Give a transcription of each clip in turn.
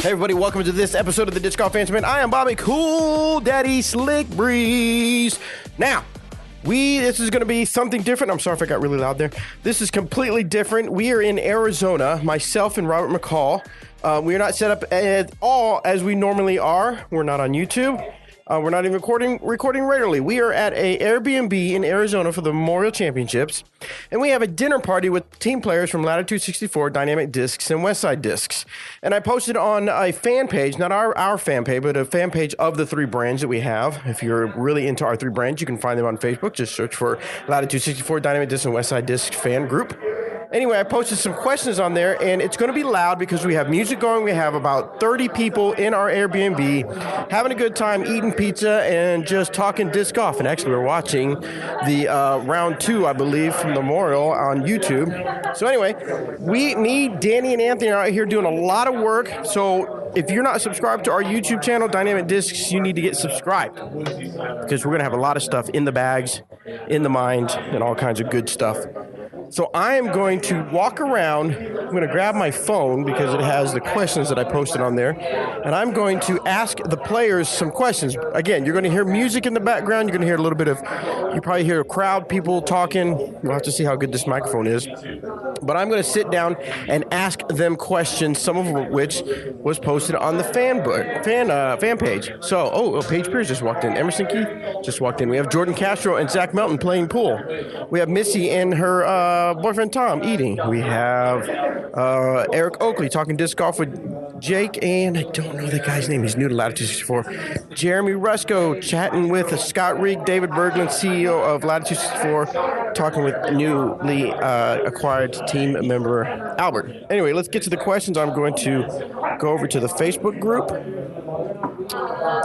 Hey everybody, welcome to this episode of the Disc Golf Fantasy. I am Bobby Cool Daddy Slick Breeze. Now, this is going to be something different. I'm sorry if I got really loud there. This is completely different. We are in Arizona, myself and Robert McCall. We are not set up at all as we normally are. We're not on YouTube. We're not even recording regularly. We are at a Airbnb in Arizona for the Memorial Championships, and we have a dinner party with team players from Latitude 64, Dynamic Discs, and Westside Discs. And I posted on a fan page, not our fan page, but a fan page of the three brands that we have. If you're really into our three brands, you can find them on Facebook. Just search for Latitude 64, Dynamic Discs, and Westside Discs fan group. Anyway, I posted some questions on there, and it's going to be loud because we have music going. We have about 30 people in our Airbnb having a good time, eating pizza, and just talking disc golf. And actually, we're watching the round 2, I believe, from the Memorial on YouTube. So anyway, me, Danny, and Anthony are out here doing a lot of work. So if you're not subscribed to our YouTube channel, Dynamic Discs, you need to get subscribed because we're going to have a lot of stuff in the bags, in the mines, and all kinds of good stuff. So I am going to walk around. I'm going to grab my phone because it has the questions that I posted on there. And I'm going to ask the players some questions. Again, you're going to hear music in the background. You're going to hear a little bit of, you probably hear a crowd, people talking. We'll have to see how good this microphone is. But I'm going to sit down and ask them questions, some of which was posted on the fan page. So, Paige Pierce just walked in. Emerson Keith just walked in. We have Jordan Castro and Zach Melton playing pool. We have Missy and her boyfriend Tom eating. We have Eric Oakley talking disc golf with Jake, and I don't know the guy's name. He's new to Latitude 64. Jeremy Rusko chatting with Scott Reek, David Berglund, CEO of Latitude 64, talking with newly acquired team member Albert. Anyway, let's get to the questions. I'm going to go over to the Facebook group.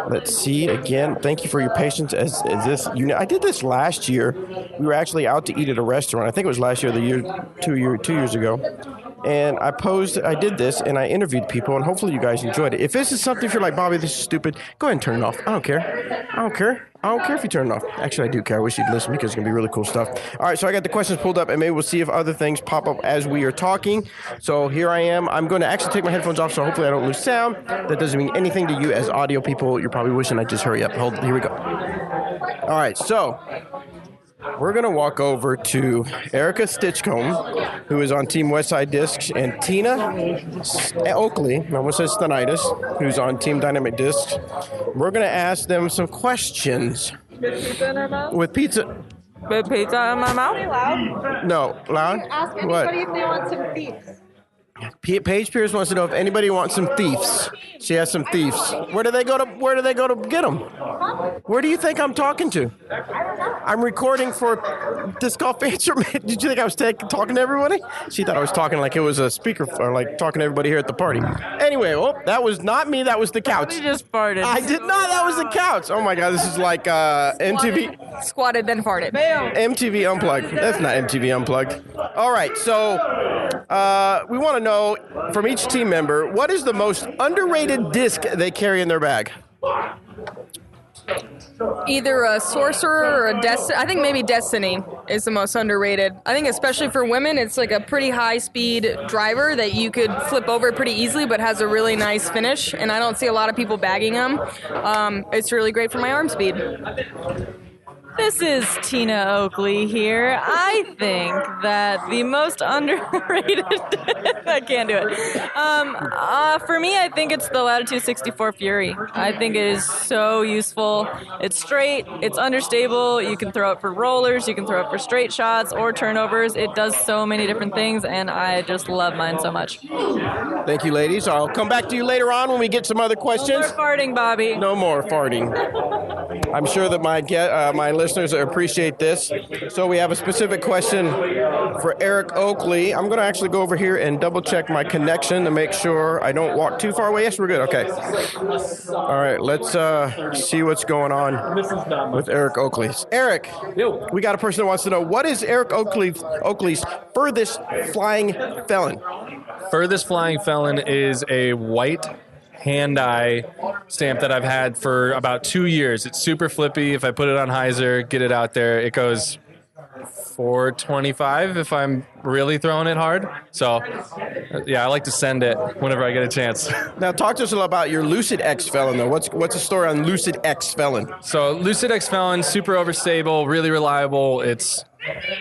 Let's see again. Thank you for your patience. As this, I did this last year. We were actually out to eat at a restaurant. I think it was last year, two years ago. And I did this, and I interviewed people, and hopefully you guys enjoyed it. If this is something, if you're like, Bobby, this is stupid, go ahead and turn it off. I don't care. I don't care if you turn it off. Actually, I do care. I wish you'd listen because it's going to be really cool stuff. All right, so I got the questions pulled up, and maybe we'll see if other things pop up as we are talking. So here I am. I'm going to actually take my headphones off, so hopefully I don't lose sound. That doesn't mean anything to you as audio people. You're probably wishing I'd just hurry up. Here we go. All right, so we're going to walk over to Erica Stitchcomb, who is on Team Westside Discs, and Tina Oakley, I almost said Stenitis, who's on Team Dynamic Discs. We're going to ask them some questions. With pizza in our mouth? With pizza. With pizza in my mouth? Are Loud? No, loud? Ask anybody if they want some thieves. Paige Pierce wants to know if anybody wants some thieves. She has some thieves. Where do they go to get them? Where do you think I'm talking to? I'm recording for Disc Golf Fantasy. Did you think I was talking to everybody? She thought I was talking like it was a speaker, or like talking to everybody here at the party. Anyway, that was not me. That was the couch. You just farted. I did not. That was the couch. Oh my God, this is like MTV. Squatted, then farted. MTV Unplugged. That's not MTV Unplugged. All right, so we want to know from each team member, what is the most underrated disc they carry in their bag? Either a Sorcerer or a Destiny. I think maybe Destiny is the most underrated. I think especially for women, it's like a pretty high-speed driver that you could flip over pretty easily, but has a really nice finish, and I don't see a lot of people bagging them. It's really great for my arm speed. This is Tina Oakley here. I think that the most underrated, I can't do it. For me, I think it's the Latitude 64 Fury. I think it is so useful. It's straight, it's understable. You can throw it for rollers, you can throw it for straight shots or turnovers. It does so many different things, and I just love mine so much. Thank you, ladies. I'll come back to you later on when we get some other questions. No more farting, Bobby. No more farting. I'm sure that my listeners appreciate this. So we have a specific question for Eric Oakley. I'm going to actually go over here and double check my connection to make sure I don't walk too far away. Yes, we're good. Okay. All right. Let's see what's going on with Eric Oakley. Eric, we got a person that wants to know, what is Eric Oakley's furthest flying felon? Furthest flying felon is a white hand-eye stamp that I've had for about 2 years. It's super flippy. If I put it on hyzer, get it out there, it goes 425 if I'm really throwing it hard. So, yeah, I like to send it whenever I get a chance. Now, talk to us a little about your Lucid X Felon, though. What's the story on Lucid X Felon? So, Lucid X Felon, super overstable, really reliable. It's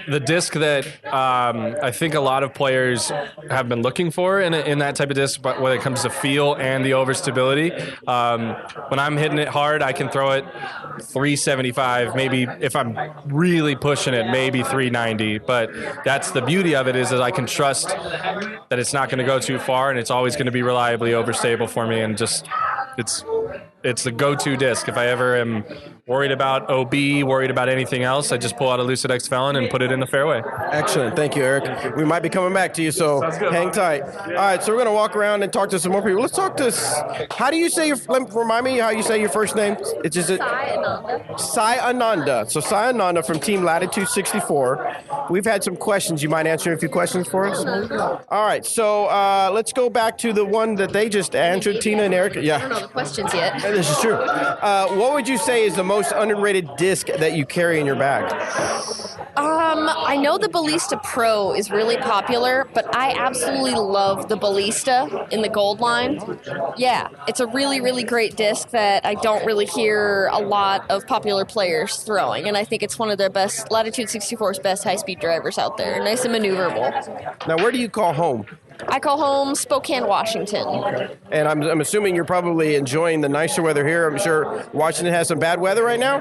the disc that I think a lot of players have been looking for in that type of disc, but when it comes to feel and the overstability. When I'm hitting it hard, I can throw it 375, maybe if I'm really pushing it, maybe 390. But that's the beauty of it is that I can trust that it's not going to go too far, and it's always going to be reliably overstable for me, and just it's the go-to disc. If I ever am worried about OB, worried about anything else, I just pull out a Lucid X Felon and put it in the fairway. Excellent. Thank you, Eric. We might be coming back to you, so hang tight. All right, so we're going to walk around and talk to some more people. Let's talk to, how do you say remind me how you say your first name? It's just Sai Ananda. Sai Ananda. So Sai Ananda from Team Latitude 64. We've had some questions. You mind answering a few questions for us? All right, so let's go back to the one that they just answered, Tina and Eric. I don't know the questions yet. This is true. What would you say is the most underrated disc that you carry in your bag? I know the Ballista Pro is really popular, but I absolutely love the Ballista in the gold line. Yeah, it's a really, really great disc that I don't really hear a lot of popular players throwing, and I think it's one of their best, Latitude 64's best high-speed drivers out there. Nice and maneuverable. Now, where do you call home? I call home Spokane, Washington. And I'm assuming you're probably enjoying the nicer weather here. I'm sure Washington has some bad weather right now.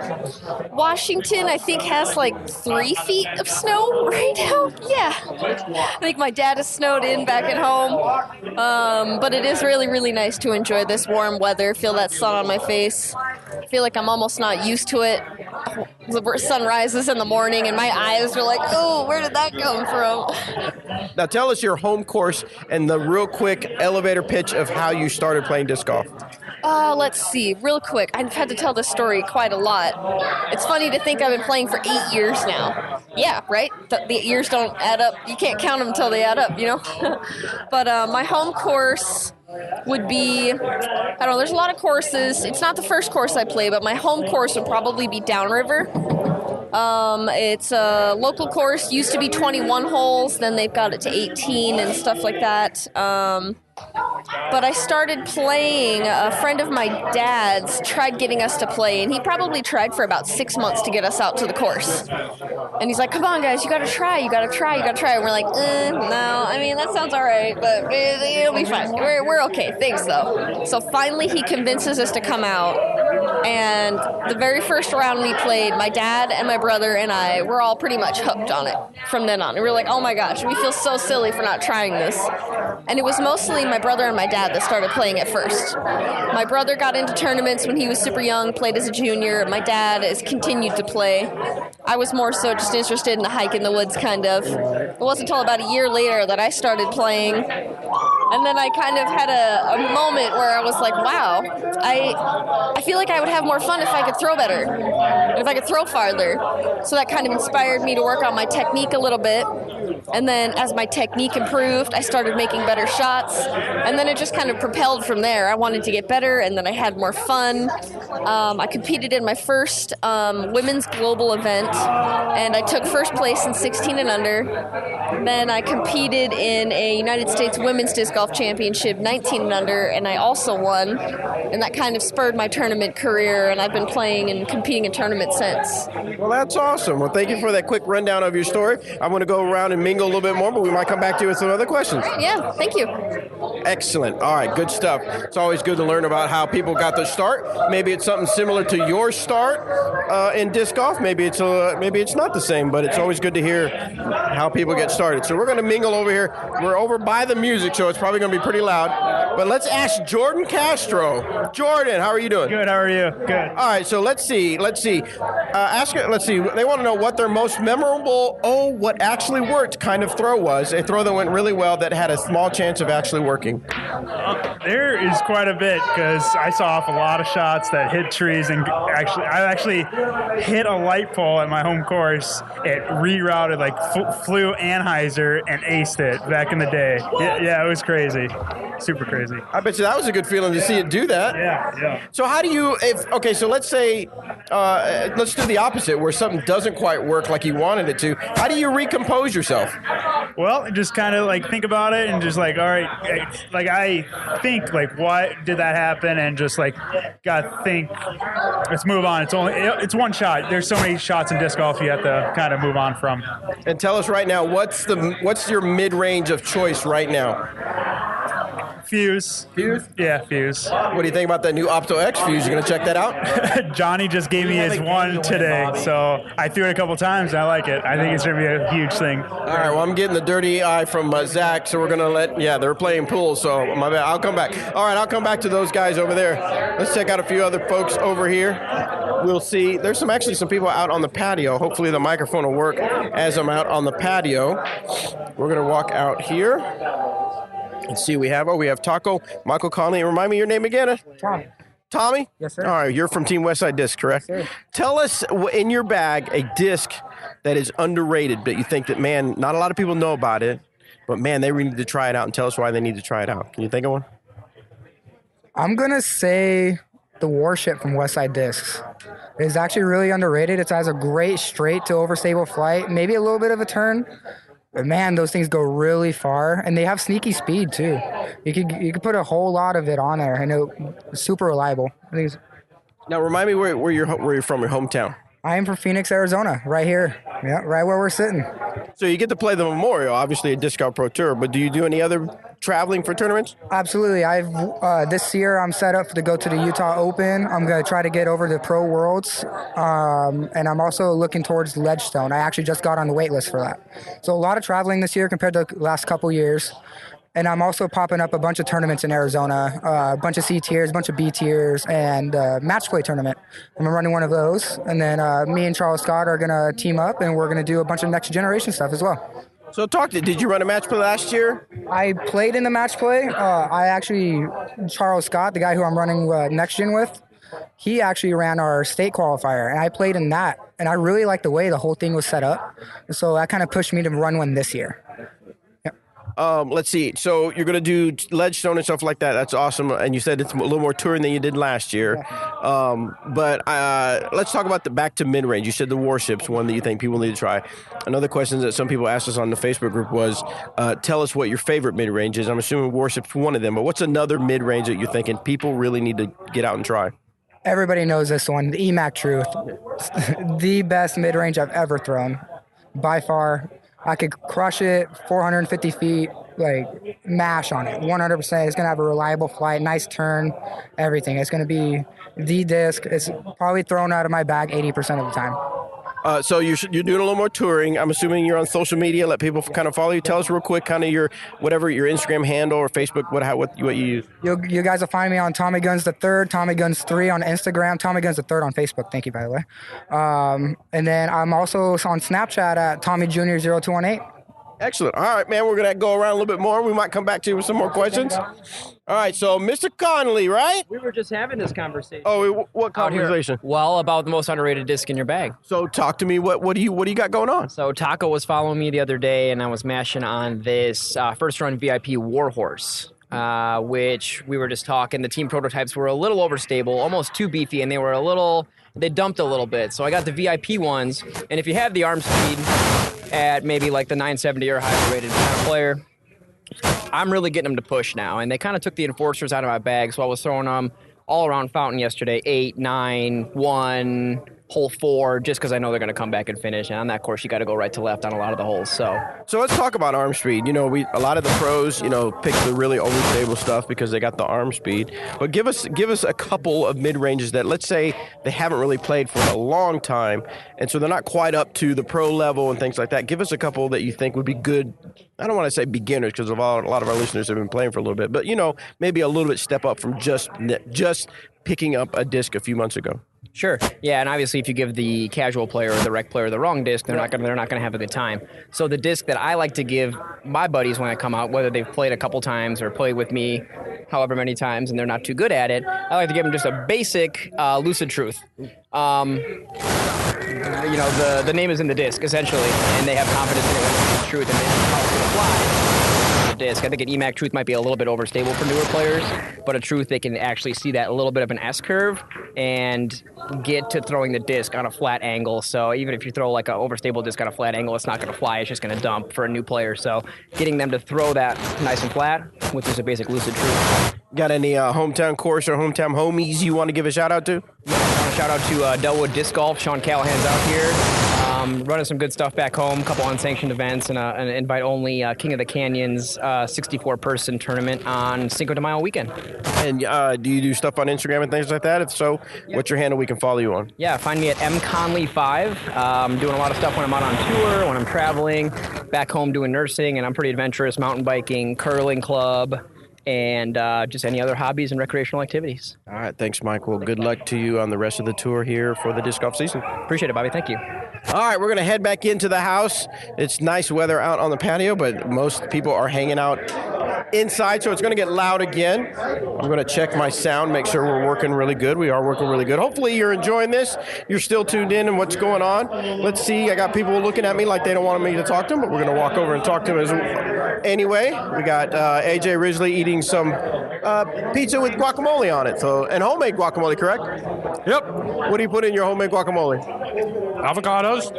Washington, I think, has like 3 feet of snow right now. Yeah. I think my dad is snowed in back at home. But it is really, really nice to enjoy this warm weather, feel that sun on my face. I feel like I'm almost not used to it. The sun rises in the morning and my eyes are like, oh, where did that come from? Now tell us your home course and the real quick elevator pitch of how you started playing disc golf. Let's see, real quick. I've had to tell this story quite a lot. It's funny to think I've been playing for 8 years now. Yeah, right? The years don't add up. You can't count them until they add up, you know? But my home course would be, I don't know, there's a lot of courses. It's not the first course I play, but my home course would probably be Downriver. It's a local course, used to be 21 holes, then they've got it to 18 and stuff like that. But I started playing, a friend of my dad's tried getting us to play, and he probably tried for about 6 months to get us out to the course. And he's like, come on, guys, you gotta try. And we're like, no, I mean, that sounds all right, but it'll be fine. We're okay, thanks, though. So finally he convinces us to come out, and the very first round we played, my dad and my brother and I were all pretty much hooked on it from then on. And we were like, oh my gosh, we feel so silly for not trying this. And it was mostly my brother and my dad that started playing it first. My brother got into tournaments when he was super young, played as a junior. My dad has continued to play. I was more so just interested in the hike in the woods, kind of. It wasn't until about a year later that I started playing. And then I kind of had a moment where I was like, wow, I feel like I would have more fun if I could throw better, and if I could throw farther. So that kind of inspired me to work on my technique a little bit. And then as my technique improved, I started making better shots. And then it just kind of propelled from there. I wanted to get better, and then I had more fun. I competed in my first women's global event, and I took first place in 16 and under. Then I competed in a United States Women's Disc Golf Championship 19 and under, and I also won. And that kind of spurred my tournament career, and I've been playing and competing in tournaments since. Well, that's awesome. Well, thank you for that quick rundown of your story. I'm going to go around and mingle a little bit more, but we might come back to you with some other questions. Yeah, thank you. Excellent. All right, good stuff. It's always good to learn about how people got their start. Maybe it's something similar to your start in disc golf. Maybe it's not the same, but it's always good to hear how people get started. So we're going to mingle over here. We're over by the music, so it's probably going to be pretty loud. But let's ask Jordan Castro. Jordan, how are you doing? Good. How are you? Good. All right, so let's see. Let's see. They want to know what their most memorable, what actually worked kind of throw was. A throw that went really well that had a small chance of actually working. There is quite a bit, because I saw off a lot of shots that hit trees, and I actually hit a light pole at my home course. It rerouted, like flew Anheuser and aced it back in the day. Yeah, it was crazy. Super crazy. I bet you that was a good feeling to see it do that. Yeah. So how do you, so let's say, let's do the opposite, where something doesn't quite work like you wanted it to. How do you recompose yourself? Well, just kind of like think about it and just like, all right, like I think like why did that happen, and just like gotta think. Let's move on. It's one shot. There's so many shots in disc golf you have to kind of move on from. And tell us right now, what's your mid-range of choice right now? Fuse. Fuse? Yeah, Fuse. What do you think about that new Opto X Fuse? You gonna check that out? Johnny just gave me his one today, so I threw it a couple times and I like it. I think it's gonna be a huge thing. All right, well, I'm getting the dirty eye from Zach, so we're gonna they're playing pool, so my bad. I'll come back. All right, I'll come back to those guys over there. Let's check out a few other folks over here. We'll see. There's actually some people out on the patio. Hopefully the microphone will work as I'm out on the patio. We're gonna walk out here. Let's see, we have Taco, Michael Conley. Remind me your name again. Tommy? Yes, sir. All right, you're from Team Westside Discs, correct? Yes, sir. Tell us in your bag a disc that is underrated, but you think that, man, not a lot of people know about it, but, man, they really need to try it out, and tell us why they need to try it out. Can you think of one? I'm going to say the Warship from Westside Discs. It's actually really underrated. It has a great straight to overstable flight, maybe a little bit of a turn. But man, those things go really far, and they have sneaky speed too. You could put a whole lot of it on there, and it's super reliable. Now, remind me where you're from, your hometown. I am from Phoenix, Arizona, right here. Yeah, right where we're sitting. So you get to play the Memorial, obviously a Disc Golf Pro Tour, but do you do any other traveling for tournaments? Absolutely. This year I'm set up to go to the Utah Open. I'm going to try to get over to Pro Worlds, and I'm also looking towards Ledgestone. I actually just got on the wait list for that. So a lot of traveling this year compared to the last couple years. And I'm also popping up a bunch of tournaments in Arizona, a bunch of C tiers, a bunch of B tiers, and match play tournament. I'm running one of those. And then me and Charles Scott are going to team up, and we're going to do a bunch of next generation stuff as well. So did you run a match play last year? I played in the match play. Charles Scott, the guy who I'm running next gen with, he actually ran our state qualifier, and I played in that. And I really liked the way the whole thing was set up. So that kind of pushed me to run one this year. Let's see. So you're going to do Ledgestone and stuff like that. That's awesome. And you said it's a little more touring than you did last year. But let's talk about back to mid-range. You said the Warship's one that you think people need to try. Another question that some people asked us on the Facebook group was, tell us what your favorite mid-range is. I'm assuming Warship's one of them. But what's another mid-range that you're thinking people really need to get out and try? Everybody knows this one, the EMAC Truth. The best mid-range I've ever thrown. By far. I could crush it 450 feet, like mash on it, 100%. It's going to have a reliable flight, nice turn, everything. It's going to be the disc. It's probably thrown out of my bag 80% of the time. So you're doing a little more touring. I'm assuming you're on social media. Let people kind of follow you. Tell us real quick, kind of your Instagram handle or Facebook, what you use. You guys will find me on Tommy Guns the Third, Tommy Guns 3 on Instagram, Tommy Guns the Third on Facebook. Thank you, by the way. And then I'm also on Snapchat at Tommy Jr. 0218. Excellent. All right, man, we're going to go around a little bit more. We might come back to you with some more questions. All right, so Mr. Conley, right? We were just having this conversation. Oh, what conversation? Well, about the most underrated disc in your bag. So talk to me. What do you got going on? So Taco was following me the other day, and I was mashing on this first run VIP Warhorse, which we were just talking. The team prototypes were a little overstable, almost too beefy, and they dumped a little bit. So I got the VIP ones, and if you have the arm speed at maybe like the 970 or higher rated kind of player, I'm really getting them to push now. And they kind of took the enforcers out of my bag, so I was throwing them all around Fountain yesterday, 8, 9, 1, hole 4, just because I know they're going to come back and finish. And on that course, you got to go right to left on a lot of the holes. So let's talk about arm speed. You know, a lot of the pros, pick the really overstable stuff because they got the arm speed. But give us a couple of mid ranges that, let's say, they haven't really played for a long time, and so they're not quite up to the pro level and things like that. Give us a couple that you think would be good. I don't want to say beginners because a lot of our listeners have been playing for a little bit, but maybe a little bit step up from just picking up a disc a few months ago. Sure. Yeah, and obviously if you give the casual player or the rec player the wrong disc, they're not going to have a good time. So the disc that I like to give my buddies when I come out, whether they've played a couple times or played with me however many times and they're not too good at it, I like to give them just a basic Lucid Truth. The name is in the disc, essentially, and they have confidence in it when it's truth and how it's going to fly. that disc. I think an EMAC Truth might be a little bit overstable for newer players, but a Truth, they can actually see that a little bit of an S-curve and get to throwing the disc on a flat angle. So even if you throw like an overstable disc on a flat angle, it's not going to fly. It's just going to dump for a new player. So getting them to throw that nice and flat, which is a basic Lucid Truth. Got any hometown course or hometown homies you want to give a shout out to? Shout out to Delwood Disc Golf. Sean Callahan's out here running some good stuff back home, a couple unsanctioned events, and an invite-only King of the Canyons 64-person tournament on Cinco de Mayo weekend. And do you do stuff on Instagram and things like that? If so, what's your handle we can follow you on? Yeah, find me at mconley5. I'm doing a lot of stuff when I'm out on tour, when I'm traveling, back home doing nursing, and I'm pretty adventurous, mountain biking, curling club, and just any other hobbies and recreational activities. All right, thanks, Mike. Well, good luck to you on the rest of the tour here for the disc golf season. Appreciate it, Bobby. Thank you. All right, we're going to head back into the house. It's nice weather out on the patio, but most people are hanging out inside, so it's going to get loud again. I'm going to check my sound, make sure we're working really good. We are working really good. Hopefully you're enjoying this. You're still tuned in and what's going on. Let's see. I got people looking at me like they don't want me to talk to them, but we're going to walk over and talk to them anyway. We got AJ Risley eating some pizza with guacamole on it, and homemade guacamole, correct? Yep. What do you put in your homemade guacamole? Avocados,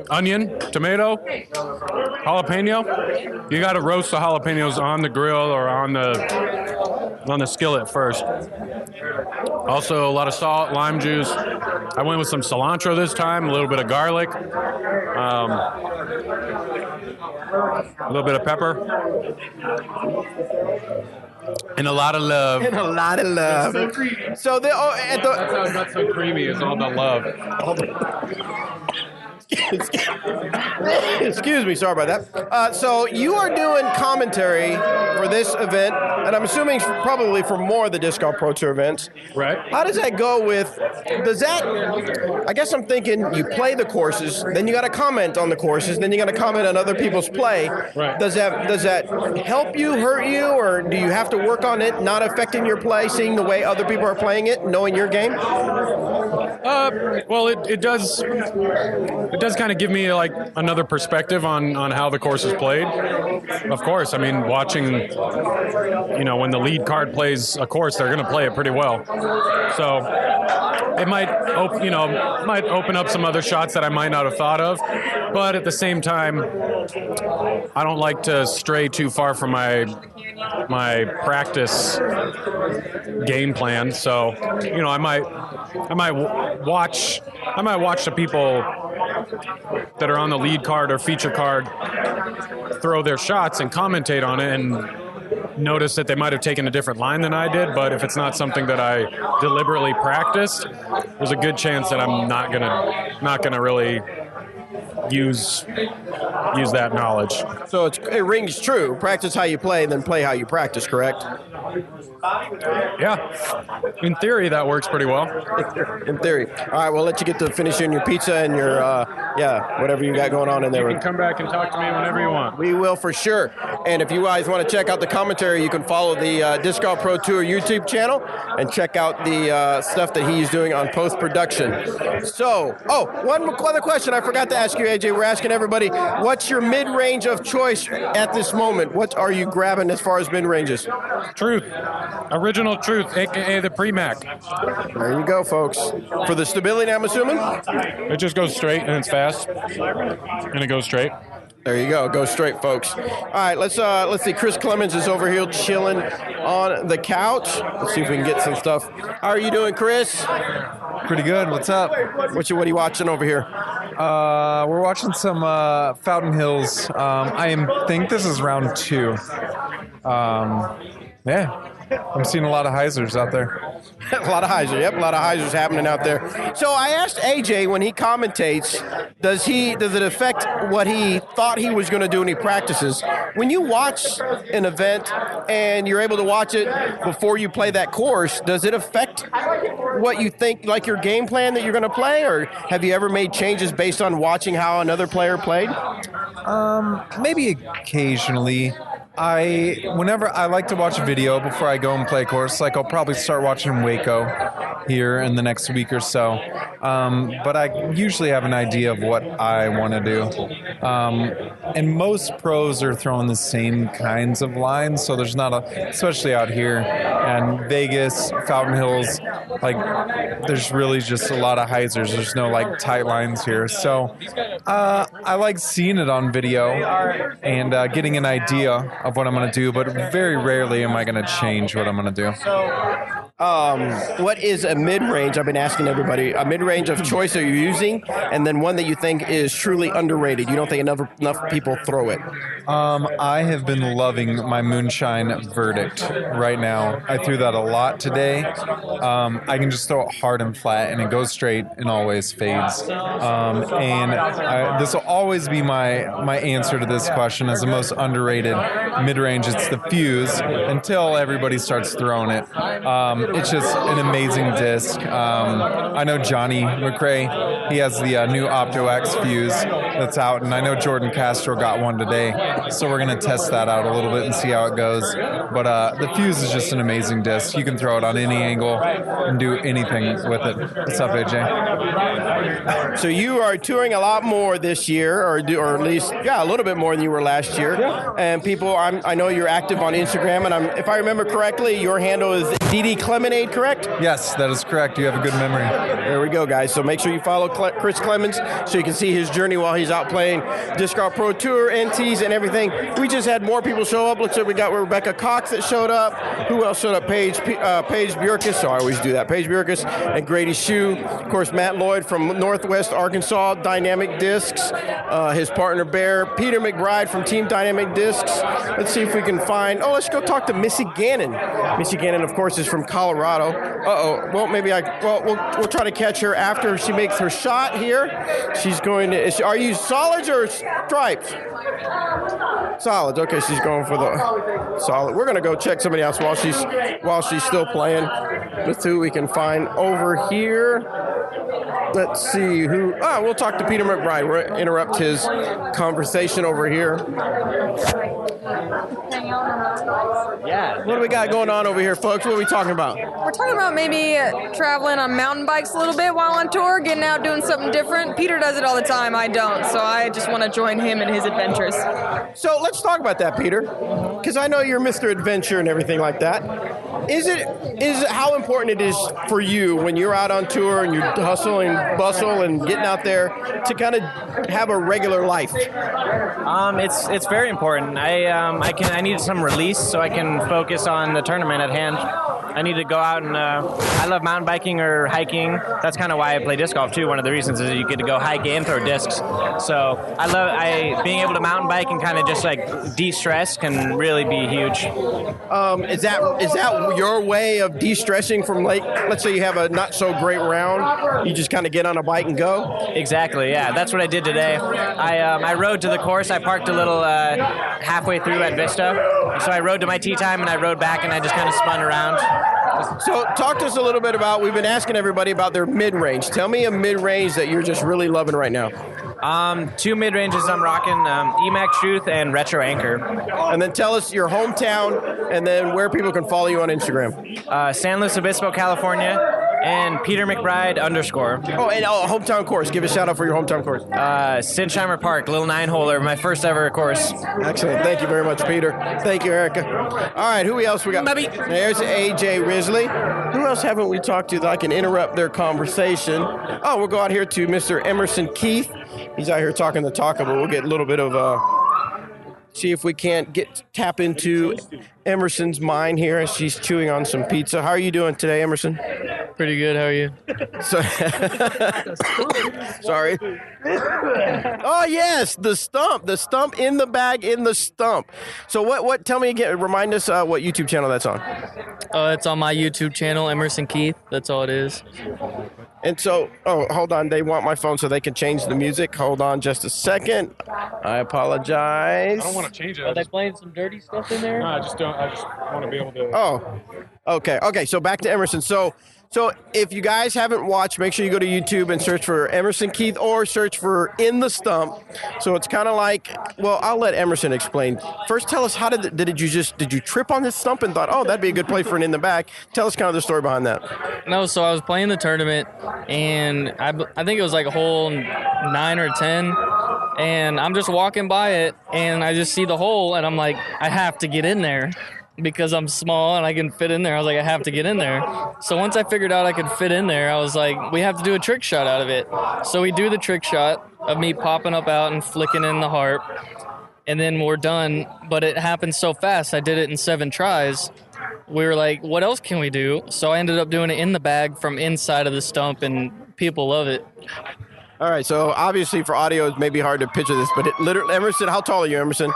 onion, tomato, jalapeno. You got to roast the jalapenos on the grill or on the skillet first. Also, a lot of salt, lime juice. I went with some cilantro this time, a little bit of garlic, a little bit of pepper, and a lot of love. And a lot of love. So That's so creamy. It's all the love. Excuse me, sorry about that. So you are doing commentary for this event, and I'm assuming probably for more of the Disc Golf Pro Tour events. Right. How does that go I guess I'm thinking you play the courses, then you got to comment on the courses, then you got to comment on other people's play. Right. Does that help you, hurt you, or do you have to work on it not affecting your play, seeing the way other people are playing it, knowing your game? Well, it does kind of give me like another perspective on how the course is played. Of course, I mean, watching, when the lead card plays a course, they're going to play it pretty well. So it might open up some other shots that I might not have thought of. But at the same time, I don't like to stray too far from my practice game plan. So, I might watch the people that are on the lead card or feature card throw their shots and commentate on it and notice that they might have taken a different line than I did. But if it's not something that I deliberately practiced, there's a good chance that I'm not gonna really use that knowledge. So it rings true. Practice how you play, then play how you practice, correct? Yeah. In theory, that works pretty well. In theory. All right, we'll let you get to finishing your pizza and your, whatever you got going on in there. You can come back and talk to me whenever you want. We will for sure. And if you guys want to check out the commentary, you can follow the Disc Golf Pro Tour YouTube channel and check out the stuff that he's doing on post-production. So, one other question I forgot to ask you, AJ. We're asking everybody, what's your mid-range of choice at this moment? What are you grabbing as far as mid-ranges? Truth. Original Truth, a.k.a. the Pre-Mac. There you go, folks. For the stability, I'm assuming? It just goes straight, and it's fast, and it goes straight. There you go. Go straight, folks. All right, let's see. Chris Clemens is over here chilling on the couch. Let's see if we can get some stuff. How are you doing, Chris? Pretty good. What's up? What are you watching over here? We're watching some Fountain Hills. I think this is round 2. Yeah. I'm seeing a lot of hyzers out there. A lot of hyzers. Yep, a lot of hyzers happening out there. So I asked AJ when he commentates, does it affect what he thought he was going to do when he practices? When you watch an event and you're able to watch it before you play that course, does it affect what you think, like your game plan that you're going to play, or have you ever made changes based on watching how another player played? Maybe occasionally. Whenever I like to watch a video before I go and play a course, like I'll probably start watching Waco, here in the next week or so. But I usually have an idea of what I want to do. And most pros are throwing the same kinds of lines, so there's not especially out here and Vegas, Fountain Hills, like there's really just a lot of hyzers. There's no like tight lines here. So I like seeing it on video and getting an idea of what I'm going to do, but very rarely am I going to change what I'm going to do. What is a mid-range? I've been asking everybody. A mid-range of choice are you using? And then one that you think is truly underrated. You don't think enough people throw it. I have been loving my Moonshine Verdict right now. I threw that a lot today. I can just throw it hard and flat, and it goes straight and always fades. This will always be my answer to this question as the most underrated mid-range. It's the Fuse until everybody starts throwing it. It's just an amazing disc. I know Johnny McRae, he has the new Opto-X Fuse that's out, and I know Jordan Castro got one today, so we're going to test that out a little bit and see how it goes. But the Fuse is just an amazing disc. You can throw it on any angle and do anything with it. What's up, AJ? So you are touring a lot more this year, or at least, a little bit more than you were last year. Yeah. And people, I know you're active on Instagram, and if I remember correctly, your handle is DD Clemonade, correct? Yes, that is correct. You have a good memory. There we go, guys. So make sure you follow Chris Clemens so you can see his journey while he's out playing Disc Golf Pro Tour, NTs, and everything. We just had more people show up. Looks like we got Rebecca Cox that showed up. Who else showed up? Paige Bjorkus. So I always do that. Paige Bjorkus and Grady Shue. Of course, Matt Lloyd from Northwest Arkansas Dynamic Discs. His partner Bear. Peter McBride from Team Dynamic Discs. Let's see if we can find. Let's go talk to Missy Gannon. Missy Gannon, of course, is from Colorado. Well, maybe we'll try to catch her after she makes her shot here. She's going to. Are you solids or stripes? Solids. Okay, she's going for the solid. We're gonna go check somebody else while she's still playing. Let's see who we can find over here. Let's see who. We'll talk to Peter McBride. We'll interrupt his conversation over here. Yeah. What do we got going on over here, folks? What are we talking about? We're talking about maybe traveling on mountain bikes a little bit while on tour, getting out doing something different. Peter does it all the time. I don't. So I just want to join him in his adventures. So let's talk about that, Peter, because I know you're Mr. Adventure and everything like that. Is it how important it is for you when you're out on tour and you hustle and bustle and getting out there to kind of have a regular life? It's very important. I need some release so I can focus on the tournament at hand. I need to go out and I love mountain biking or hiking. That's kind of why I play disc golf too. One of the reasons is you get to go hike and throw discs. So being able to mountain bike and kind of just like de-stress can really be huge. Is that your way of de-stressing from let's say you have a not so great round, you just kind of get on a bike and go? Exactly, yeah. That's what I did today. I rode to the course. I parked a little halfway through at Vista. So I rode to my tee time and I rode back and I just kind of spun around. So talk to us a little bit about, we've been asking everybody about their mid-range. Tell me a mid-range that you're just really loving right now. Two mid-ranges I'm rocking, EMAC Truth and Retro Anchor. And then tell us your hometown and then where people can follow you on Instagram. San Luis Obispo, California, and Peter McBride _ and hometown course. Give a shout out for your hometown course. Sinsheimer Park, little 9-holer, my first ever course. Excellent. Thank you very much, Peter. Thank you, Erica. All right, who else we got? Bobby. There's AJ Risley. Who else haven't we talked to that I can interrupt their conversation? We'll go out here to Mr. Emerson Keith. He's out here talking the talk, but we'll get a little bit of see if we can't tap into Emerson's mind here as she's chewing on some pizza. How are you doing today, Emerson? Pretty good. How are you? Sorry. Oh yes, the stump in the bag in the stump. So what? Tell me again. Remind us what YouTube channel that's on. It's on my YouTube channel, Emerson Keith. That's all it is. And so, hold on. They want my phone so they can change the music. Hold on just a second. I apologize. I don't want to change it. Are they playing some dirty stuff in there? No, I just don't. just want to be able to. Oh, okay. So back to Emerson. So if you guys haven't watched, make sure you go to YouTube and search for Emerson Keith or search for In the Stump. So it's kind of like, well, I'll let Emerson explain. First, tell us, how did you trip on this stump and thought, oh, that'd be a good play for an in the back? Tell us kind of the story behind that. No, so I was playing the tournament, and I think it was like a hole 9 or 10, and I'm just walking by it, and I just see the hole, and I'm like, I have to get in there. Because I'm small and I can fit in there, I was like, I have to get in there. So once I figured out I could fit in there, I was like, we have to do a trick shot out of it. So we do the trick shot of me popping up out and flicking in the harp, and then we're done. But it happened so fast, I did it in 7 tries. We were like, what else can we do? So I ended up doing it in the bag from inside of the stump, and people love it. All right, so obviously for audio, it may be hard to picture this, but it literally, Emerson, how tall are you, Emerson?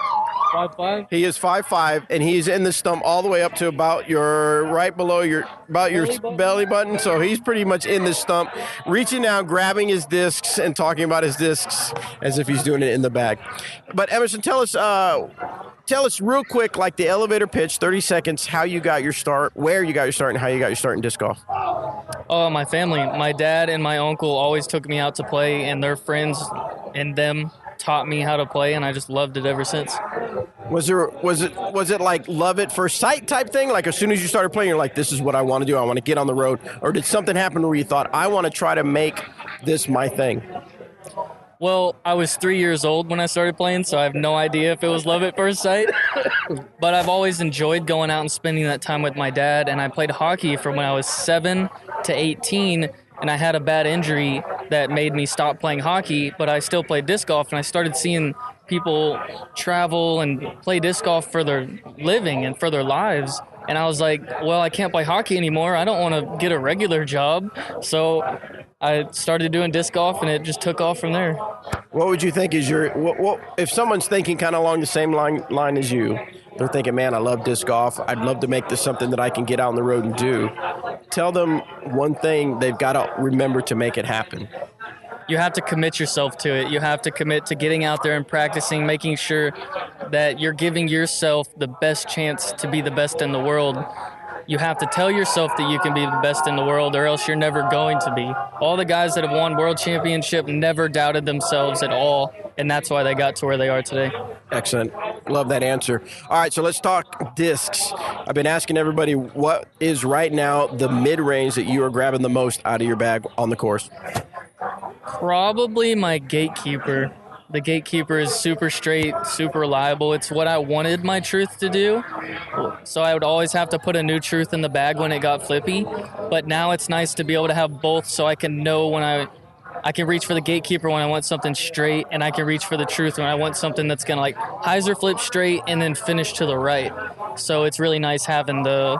5'5". He is 5'5", and he's in the stump all the way up to about right below your belly button. So he's pretty much in the stump, reaching out, grabbing his discs, and talking about his discs as if he's doing it in the bag. But Emerson, tell us real quick, like the elevator pitch, 30 seconds, how you got your start, where you got your start, and how you got your start in disc golf. Oh, my family. My dad and my uncle always took me out to play, and their friends and them taught me how to play, and I just loved it ever since. Was it like love at first sight type thing? Like as soon as you started playing, you're like, this is what I want to do. I want to get on the road. Or did something happen where you thought, I want to try to make this my thing? Well, I was 3 years old when I started playing, so I have no idea if it was love at first sight. But I've always enjoyed going out and spending that time with my dad, and I played hockey from when I was 7 to 18, and I had a bad injury that made me stop playing hockey, but I still played disc golf, and I started seeing people travel and play disc golf for their living and for their lives. And I was like, well, I can't play hockey anymore. I don't want to get a regular job. So I started doing disc golf, and it just took off from there. What would you think is what if someone's thinking kind of along the same line as you? They're thinking, man, I love disc golf. I'd love to make this something that I can get out on the road and do. Tell them one thing they've got to remember to make it happen. You have to commit yourself to it. You have to commit to getting out there and practicing, making sure that you're giving yourself the best chance to be the best in the world. You have to tell yourself that you can be the best in the world, or else you're never going to be. All the guys that have won world championship never doubted themselves at all, and that's why they got to where they are today. Excellent. Love that answer. All right, so let's talk discs. I've been asking everybody, what is right now the mid-range that you are grabbing the most out of your bag on the course? Probably my Gatekeeper. The Gatekeeper is super straight, super reliable. It's what I wanted my truth to do. So I would always have to put a new truth in the bag when it got flippy. But now it's nice to be able to have both, so I can know when I can reach for the Gatekeeper when I want something straight, and I can reach for the truth when I want something that's going to like hyzer flip straight and then finish to the right. So it's really nice having the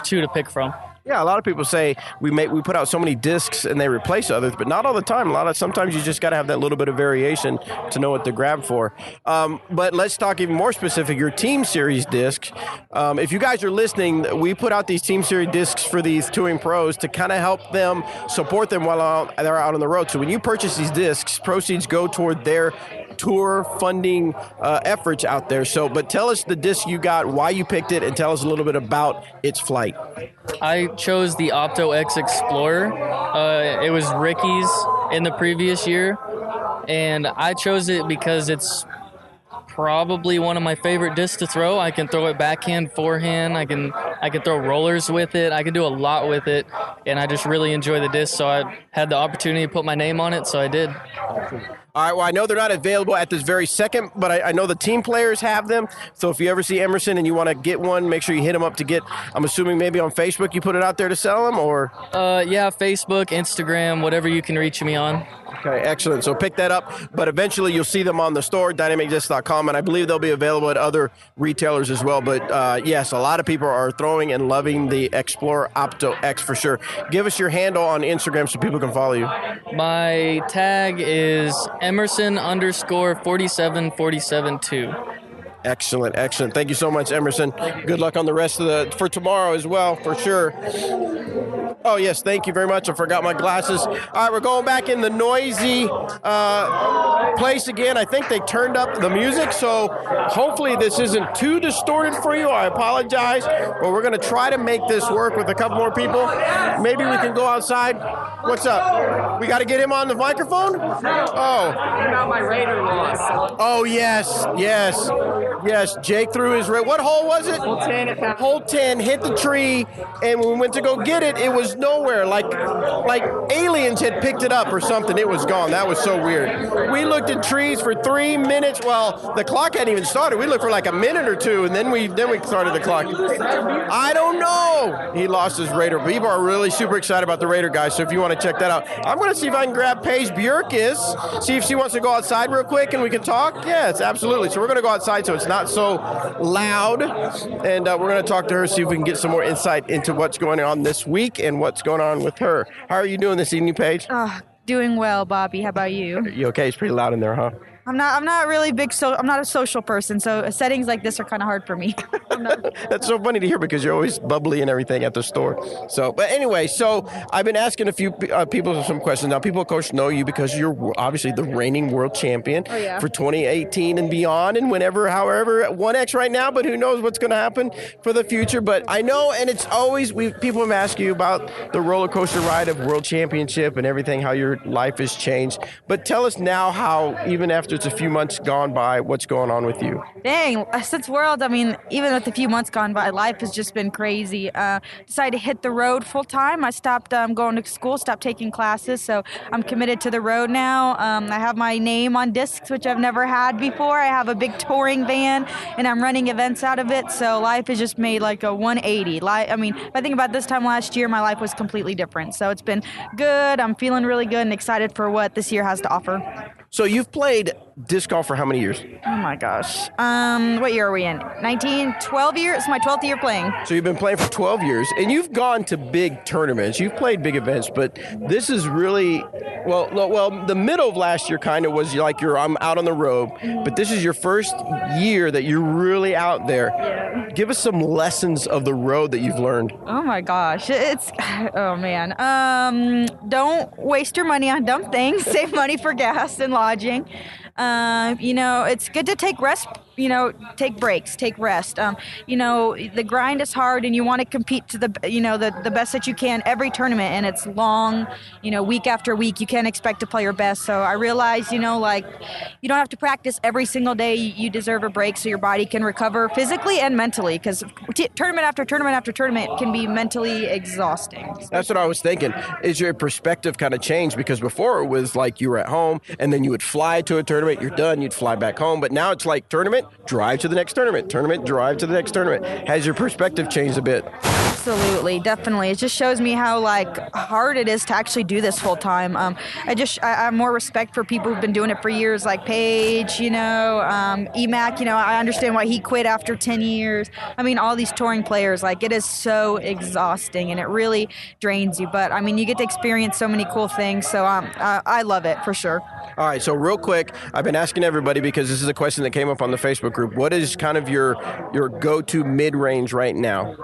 two to pick from. Yeah, a lot of people say we put out so many discs and they replace others, but not all the time. Sometimes you just got to have that little bit of variation to know what to grab for. But let's talk even more specific. Your Team Series disc. If you guys are listening, we put out these Team Series discs for these touring pros to kind of help them, support them while they're out on the road. So when you purchase these discs, proceeds go toward their tour funding efforts out there. So, but tell us the disc you got, why you picked it, and tell us a little bit about its flight. I chose the Opto X Explorer. It was Ricky's in the previous year, and I chose it because it's probably one of my favorite discs to throw. I can throw it backhand, forehand. I can throw rollers with it. I can do a lot with it, and I just really enjoy the disc. So I had the opportunity to put my name on it, so I did. All right, well, I know they're not available at this very second, but I know the team players have them. So if you ever see Emerson and you want to get one, make sure you hit him up to get, I'm assuming maybe on Facebook you put it out there to sell them, or? Yeah, Facebook, Instagram, whatever you can reach me on. Okay, excellent. So pick that up, but eventually you'll see them on the store, dynamicdisc.com, and I believe they'll be available at other retailers as well. But yes, a lot of people are throwing and loving the Explorer Opto X for sure. Give us your handle on Instagram so people can follow you. My tag is Emerson_47472. Excellent, excellent. Thank you so much, Emerson. Good luck on the rest of for tomorrow as well, for sure. Oh, yes, thank you very much. I forgot my glasses. All right, we're going back in the noisy place again. I think they turned up the music, so hopefully this isn't too distorted for you. I apologize, but we're going to try to make this work with a couple more people. Maybe we can go outside. What's up? We got to get him on the microphone? Oh. About my Raider loss. Oh, yes. Jake threw his what hole was it? Hole 10. Hole 10 hit the tree, and when we went to go get it, it was nowhere. Like aliens had picked it up or something. It was gone. That was so weird. We looked at trees for 3 minutes. Well, the clock hadn't even started. We looked for like a minute or two, and then we started the clock. I don't know. He lost his Raider. People are really super excited about the Raider, guys, so if you want to check that out. I'm going to see if I can grab Paige Bjorkis, see if she wants to go outside real quick and we can talk. Yes, absolutely. So we're going to go outside so it's not so loud, and we're going to talk to her, see if we can get some more insight into what's going on this week and what's going on with her. How are you doing this evening, Paige? Doing well, Bobby. How about you? You okay? It's pretty loud in there, huh? I'm not really big. I'm not a social person, so settings like this are kind of hard for me. That's so funny to hear because you're always bubbly and everything at the store. So, but anyway, so I've been asking a few people some questions. Now, people, of course, know you because you're obviously the reigning world champion for 2018 and beyond, and however, 1X right now. But who knows what's going to happen for the future? But I know, and it's always people have asked you about the roller coaster ride of World Championship and everything, how your life has changed. But tell us now how, even after it's a few months gone by, what's going on with you? Dang, since World, even with a few months gone by, life has just been crazy. Decided to hit the road full time. I stopped going to school, stopped taking classes, so I'm committed to the road now. I have my name on discs, which I've never had before. I have a big touring van, and I'm running events out of it, so life has just made like a 180. If I think about this time last year, my life was completely different, so it's been good. I'm feeling really good and excited for what this year has to offer. So you've played disc golf for how many years? Oh my gosh. What year are we in? 12 years? It's my 12th year playing. So you've been playing for 12 years, and you've gone to big tournaments. You've played big events, but this is really, well, the middle of last year kind of was like I'm out on the road, but this is your first year that you're really out there. Yeah. Give us some lessons of the road that you've learned. Oh my gosh. Oh man. Don't waste your money on dumb things. Save money for gas and lodging. It's good to take rest, take breaks, take rest. The grind is hard and you want to compete to the best that you can every tournament, and it's long, week after week. You can't expect to play your best. So I realize, you don't have to practice every single day. You deserve a break so your body can recover physically and mentally, because tournament after tournament after tournament can be mentally exhausting. That's what I was thinking. Is your perspective kind of changed? Because before it was like you were at home and then you would fly to a tournament, you're done, you'd fly back home. But now it's like tournament, drive to the next tournament, drive to the next tournament. Has your perspective changed a bit? Absolutely, definitely. It just shows me how hard it is to actually do this full time. I have more respect for people who've been doing it for years, like Paige, Emac. I understand why he quit after 10 years. All these touring players, it is so exhausting and it really drains you. But you get to experience so many cool things. So I love it for sure. All right, so real quick, I've been asking everybody because this is a question that came up on the Facebook group. What is kind of your go-to mid-range right now?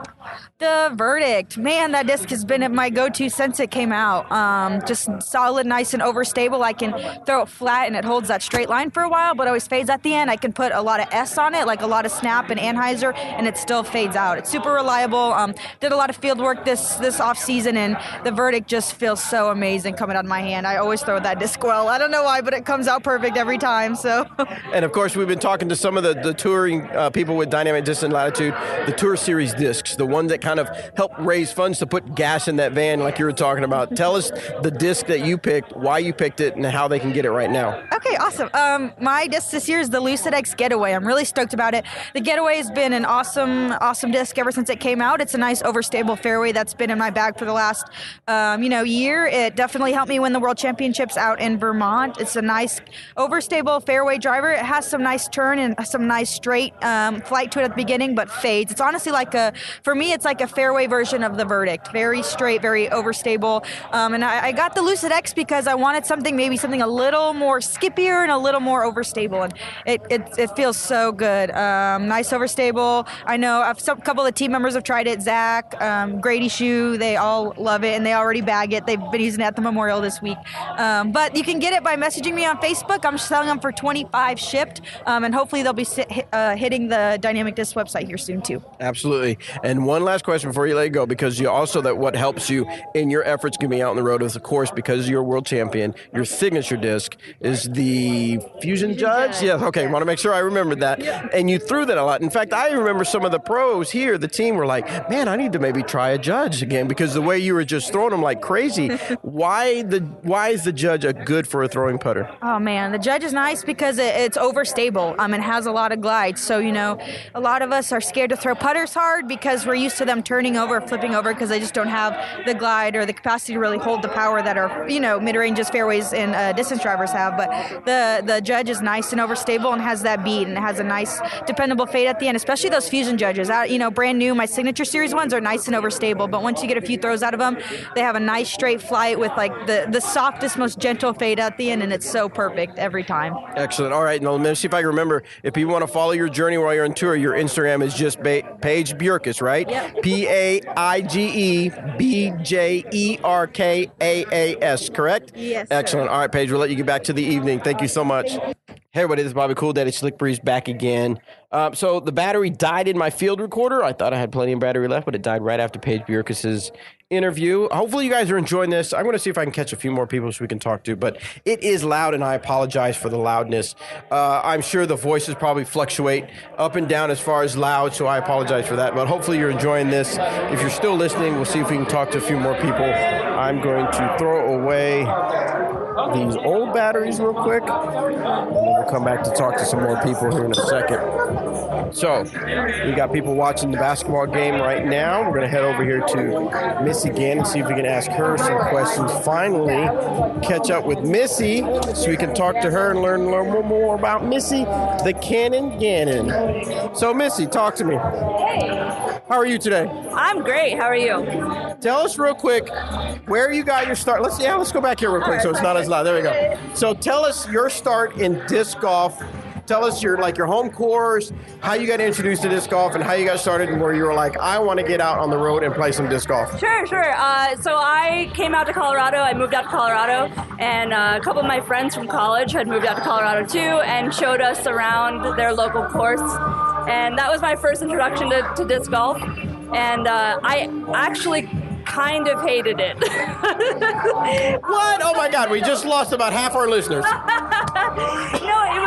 The Verdict. Man, that disc has been my go-to since it came out. Just solid, nice, and overstable. I can throw it flat and it holds that straight line for a while, but always fades at the end. I can put a lot of S on it, like a lot of snap and Anheuser, and it still fades out. It's super reliable. Did a lot of field work this off-season, and the Verdict just feels so amazing coming out of my hand. I always throw that disc well. I don't know why, but it comes out perfect every time. So. And, of course, we've been talking to some of the touring people with Dynamic Discs and Latitude, the Tour Series discs, the one that kind of help raise funds to put gas in that van like you were talking about. Tell us the disc that you picked, why you picked it, and how they can get it right now. Okay, awesome. My disc this year is the Lucid X Getaway. I'm really stoked about it. The Getaway has been an awesome disc ever since it came out. It's a nice overstable fairway that's been in my bag for the last year. It definitely helped me win the World Championships out in Vermont. It's a nice overstable fairway driver. It has some nice turn and some nice straight flight to it at the beginning, but fades. It's honestly for me, it's like like a fairway version of the Verdict. Very straight, very overstable. And I got the Lucid X because I wanted something a little more skippier and a little more overstable. And it feels so good. Nice overstable. I know a couple of team members have tried it. Zach, Grady Shoe, they all love it and they already bag it. They've been using it at the Memorial this week. But you can get it by messaging me on Facebook. I'm selling them for $25 shipped. And hopefully they'll be hitting the Dynamic Disc website here soon too. Absolutely. And one last question before you let it go, because you also that what helps you in your efforts getting out on the road is, of course, because you're a world champion, your signature disc is the Fusion Judge. Yes. Okay. Want to make sure I remembered that. Yeah. And you threw that a lot. In fact, I remember some of the pros here, the team were like, man, I need to maybe try a Judge again, because the way you were just throwing them like crazy. Why is the Judge a good for a throwing putter? Oh man, the Judge is nice because it's overstable. It has a lot of glide. So, a lot of us are scared to throw putters hard because we're used to them turning over, flipping over, because they just don't have the glide or the capacity to really hold the power that our, mid-ranges, fairways, and distance drivers have. But the Judge is nice and overstable and has that beat, and it has a nice, dependable fade at the end, especially those Fusion Judges. Brand new, my Signature Series ones are nice and overstable, but once you get a few throws out of them, they have a nice straight flight with like the softest, most gentle fade at the end, and it's so perfect every time. Excellent. All right, now let me see if I can remember. If you want to follow your journey while you're on tour, your Instagram is just Paige Bjerkas, right? Yep. PAIGEBJERKAAS, correct? Yes. Excellent. All right, Paige, we'll let you get back to the evening. Thank you so much. Hey everybody, this is Bobby Cool Daddy Slick Breeze back again. So the battery died in my field recorder. I thought I had plenty of battery left, but it died right after Paige Bjerkas' interview. Hopefully you guys are enjoying this. I'm going to see if I can catch a few more people so we can talk to, but it is loud and I apologize for the loudness. I'm sure the voices probably fluctuate up and down as far as loud, so I apologize for that, but hopefully you're enjoying this. If you're still listening, we'll see if we can talk to a few more people. I'm going to throw away these old batteries real quick, and then we'll come back to talk to some more people here in a second. So, we got people watching the basketball game right now. We're going to head over here to Missy Gannon and see if we can ask her some questions. Finally, catch up with Missy so we can talk to her and learn a little more about Missy, the Cannon Gannon. So, Missy, talk to me. Hey. How are you today? I'm great. How are you? Tell us real quick where you got your start. Let's go back here real quick so it's not as loud. There we go. So tell us your start in disc golf. Tell us your home course, how you got introduced to disc golf, and how you got started, and where you were like, I want to get out on the road and play some disc golf. Sure. So I came out to Colorado. I moved out to Colorado, and a couple of my friends from college had moved out to Colorado too, and showed us around their local course. And that was my first introduction to disc golf. And I actually kind of hated it. What? Oh my God, we just lost about half our listeners. No,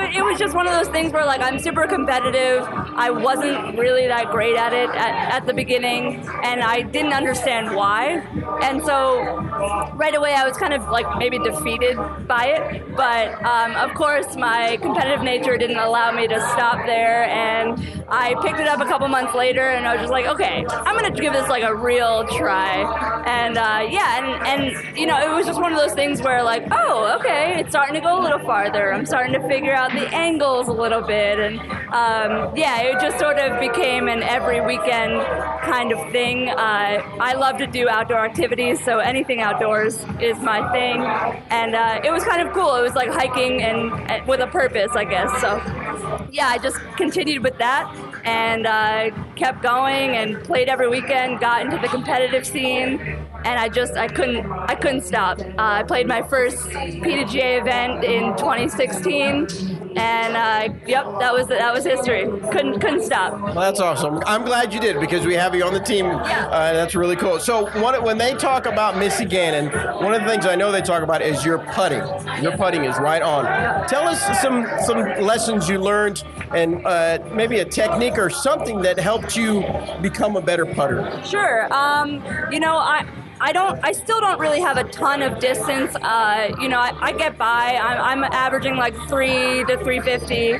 it was just one of those things where I'm super competitive. I wasn't really that great at it at the beginning, and I didn't understand why. And so right away I was kind of maybe defeated by it. But of course my competitive nature didn't allow me to stop there, and I picked it up a couple months later, and I was just like, okay, I'm gonna give this a real try. And it was just one of those things where oh, okay, it's starting to go a little farther. I'm starting to figure out the angles a little bit, and it just sort of became an every weekend kind of thing. I love to do outdoor activities, so anything outdoors is my thing, and it was kind of cool. It was like hiking and with a purpose, I guess. So yeah, I just continued with that and kept going and played every weekend, got into the competitive scene, and I couldn't stop. I played my first PDGA event in 2016, and that was history. Couldn't stop. Well, that's awesome. I'm glad you did, because we have you on the team. Yeah. That's really cool. So when they talk about Missy Gannon, one of the things I know they talk about is your putting. Your putting is right on. Yeah. Tell us some lessons you learned, and maybe a technique or something that helped you become a better putter. Sure. I still don't really have a ton of distance. I get by. I'm averaging 3 to 350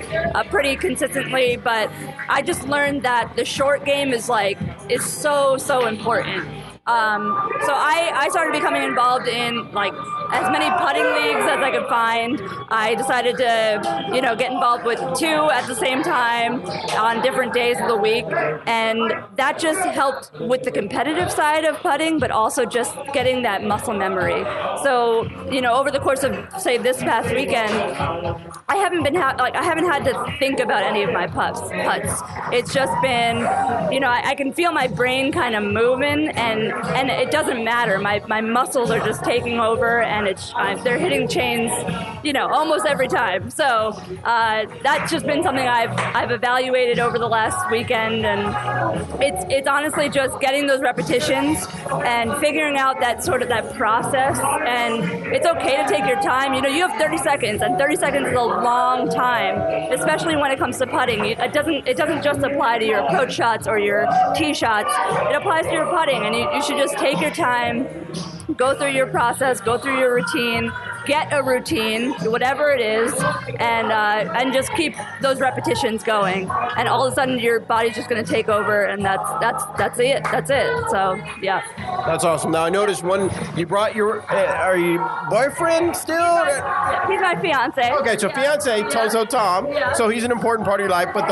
pretty consistently, but I just learned that the short game is so important. So I started becoming involved in as many putting leagues as I could find. I decided to, get involved with 2 at the same time on different days of the week, and that just helped with the competitive side of putting, but also just getting that muscle memory. So, over the course of, say, this past weekend, I haven't had to think about any of my putts. It's just been, I can feel my brain kind of moving, and it doesn't matter. My muscles are just taking over, and they're hitting chains, almost every time. So that's just been something I've evaluated over the last weekend, and it's honestly just getting those repetitions and figuring out that sort of that process. And it's okay to take your time. You have 30 seconds, and 30 seconds is a long time, especially when it comes to putting. It doesn't just apply to your approach shots or your tee shots. It applies to your putting, and you should just take your time, go through your process, go through your routine, get a routine, whatever it is, and just keep those repetitions going. And all of a sudden, your body's just going to take over, and that's it. That's it. So yeah. That's awesome. Now I noticed when you brought your, are you boyfriend still? He's my fiance. Okay, so fiance, so Tom. Yeah. So he's an important part of your life, but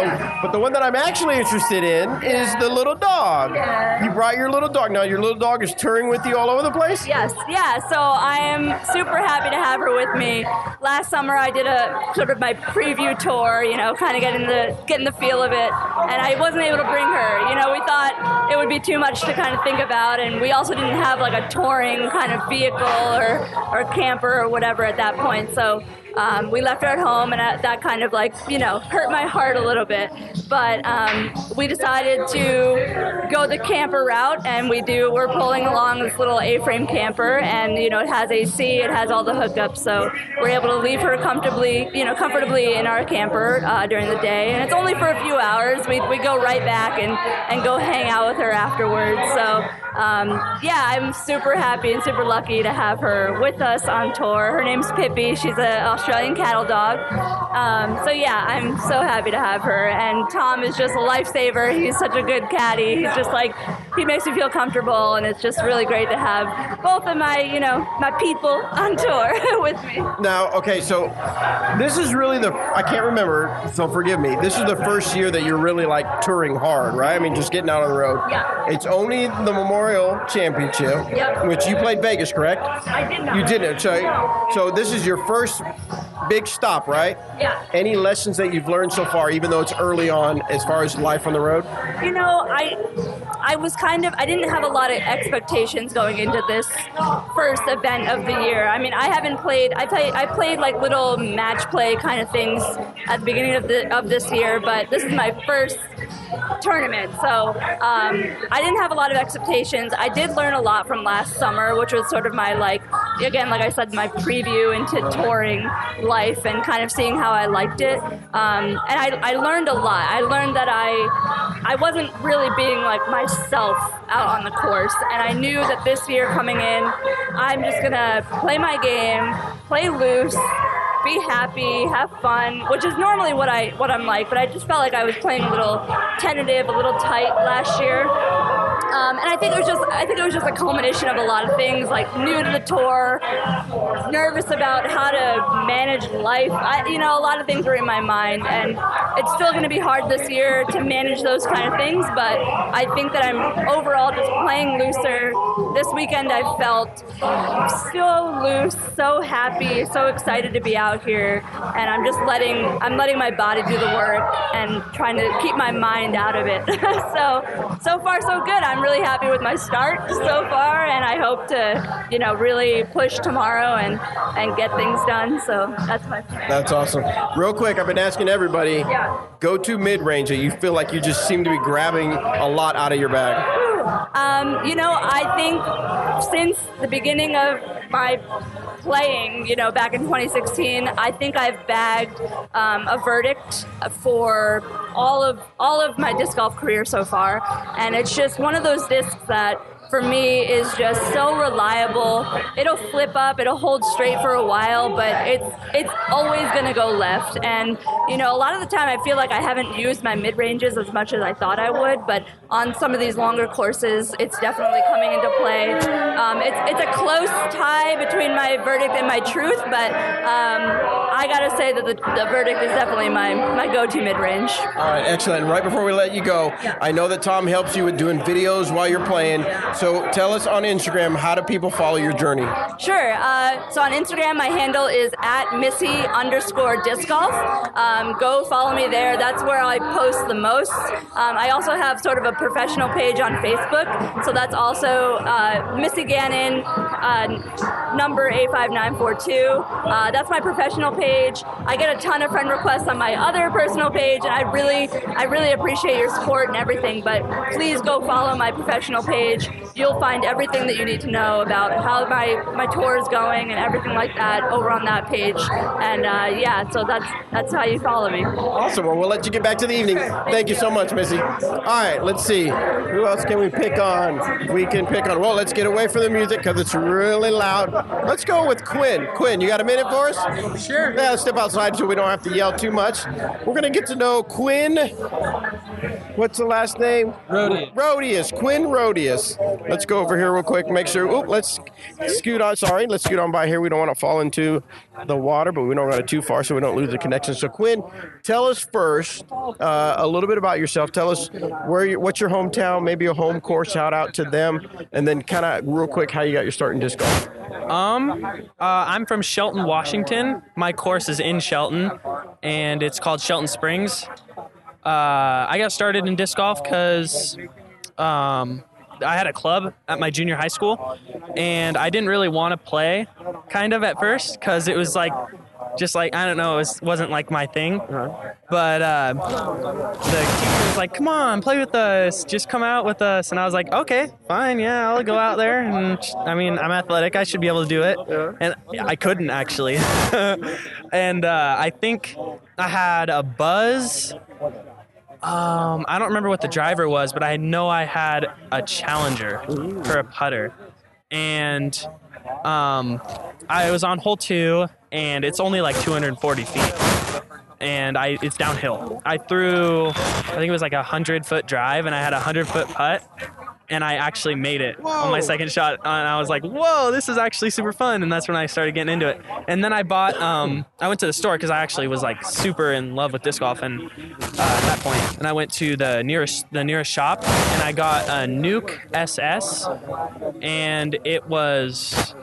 the one that I'm actually interested in is the little dog. Yeah. You brought your little dog. Now your little dog is touring with you all over the place? Yes, yeah. So I am super happy to have her with me. Last summer I did a sort of my preview tour, kind of getting the feel of it, and I wasn't able to bring her. We thought it would be too much to kind of think about, and we also didn't have like a touring kind of vehicle or camper or whatever at that point. So we left her at home, and that kind of hurt my heart a little bit. But we decided to go the camper route, and we're pulling along this little A-frame camper, and it has AC, it has all the hookups, so we're able to leave her comfortably in our camper during the day, and it's only for a few hours. We go right back and go hang out with her afterwards. So I'm super happy and super lucky to have her with us on tour. Her name's Pippi. She's an Australian cattle dog. I'm so happy to have her. And Tom is just a lifesaver. He's such a good caddy. He's just he makes me feel comfortable, and it's just really great to have both of my people on tour with me. Now, okay, so this is really I can't remember, so forgive me. This is the first year that you're really touring hard, right? I mean, just getting out on the road. Yeah. It's only the Memorial Championship, Yep. which you played Vegas, correct? I did not. You didn't. So this is your first big stop, right? Yeah. Any lessons that you've learned so far, even though it's early on, as far as life on the road? I was I didn't have a lot of expectations going into this first event of the year. I mean, I played like little match play kind of things at the beginning of this year, but this is my first tournament, so I didn't have a lot of expectations. I did learn a lot from last summer, which was sort of my like I said, my preview into touring life and kind of seeing how I liked it. And I learned a lot. I learned that I wasn't really being like myself out on the course, and I knew that this year coming in, I'm just gonna play my game, play loose, be happy, have fun, which is normally what I'm like, but I just felt like I was playing a little tentative, a little tight last year. And I think it was just a culmination of a lot of things, like new to the tour, nervous about how to manage life. A lot of things were in my mind, and it's still going to be hard this year to manage those kind of things, but I think that I'm overall just playing looser. This weekend I felt so loose, so happy, so excited to be out here, and I'm letting my body do the work and trying to keep my mind out of it. So far so good. I'm really happy with my start so far, and I hope to, really push tomorrow and get things done. So that's my plan. That's awesome. Real quick, I've been asking everybody, go-to mid-range that you feel like you just seem to be grabbing a lot out of your bag. I think since the beginning of my playing, back in 2016, I think I've bagged a verdict for all of my disc golf career so far, and it's just one of those discs that for me is just so reliable. It'll flip up, it'll hold straight for a while, but it's always going to go left. And a lot of the time I feel like I haven't used my mid-ranges as much as I thought I would, but on some of these longer courses, it's definitely coming into play. It's a close tie between my verdict and my truth, but I gotta say that the verdict is definitely my go-to mid-range. All right, excellent. And right before we let you go, I know that Tom helps you with doing videos while you're playing. So tell us on Instagram, how do people follow your journey? Sure. So on Instagram, my handle is @Missy_disc golf. Go follow me there. That's where I post the most. I also have sort of a professional page on Facebook. So that's also Missy Gannon, number 85942. That's my professional page. I get a ton of friend requests on my other personal page, and I really appreciate your support and everything. But please go follow my professional page. You'll find everything that you need to know about how my tour is going and everything like that over on that page. And yeah, so that's how you follow me. Awesome. Well, we'll let you get back to the evening. Thank you so much, Missy. All right, let's see. Who else can we pick on? We can pick on. Well, let's get away from the music because it's really loud. Let's go with Quinn. Quinn, you got a minute for us? Sure. Yeah, let's step outside so we don't have to yell too much. We're going to get to know Quinn. What's the last name? Rodius. Quinn Rodius. Let's go over here real quick. Make sure. Let's scoot on. Sorry. Let's scoot on by here. We don't want to fall into the water, but we don't run it too far so we don't lose the connection. So, Quinn, tell us first a little bit about yourself. Tell us what's your hometown, maybe a home course, shout out to them, and then kind of real quick how you got your start in disc golf. I'm from Shelton, Washington. My course is in Shelton, and it's called Shelton Springs. I got started in disc golf because I had a club at my junior high school, and I didn't really want to play kind of at first because it was like, just like, I don't know, it wasn't like my thing. But the teacher was like, come on, play with us. Just come out with us. And I was like, okay, fine, yeah, I'll go out there. And I mean, I'm athletic. I should be able to do it. And I couldn't, actually. And I think I had a buzz. I don't remember what the driver was, but I know I had a Challenger for a putter. And I was on hole 2, and it's only like 240 feet. And it's downhill. I threw, I think it was like a 100-foot drive, and I had a 100-foot putt, and I actually made it on my second shot. And I was like, whoa, this is actually super fun. And that's when I started getting into it. And then I bought, I went to the store because I actually was like super in love with disc golf and at that point. And I went to the nearest shop, and I got a Nuke SS, and it was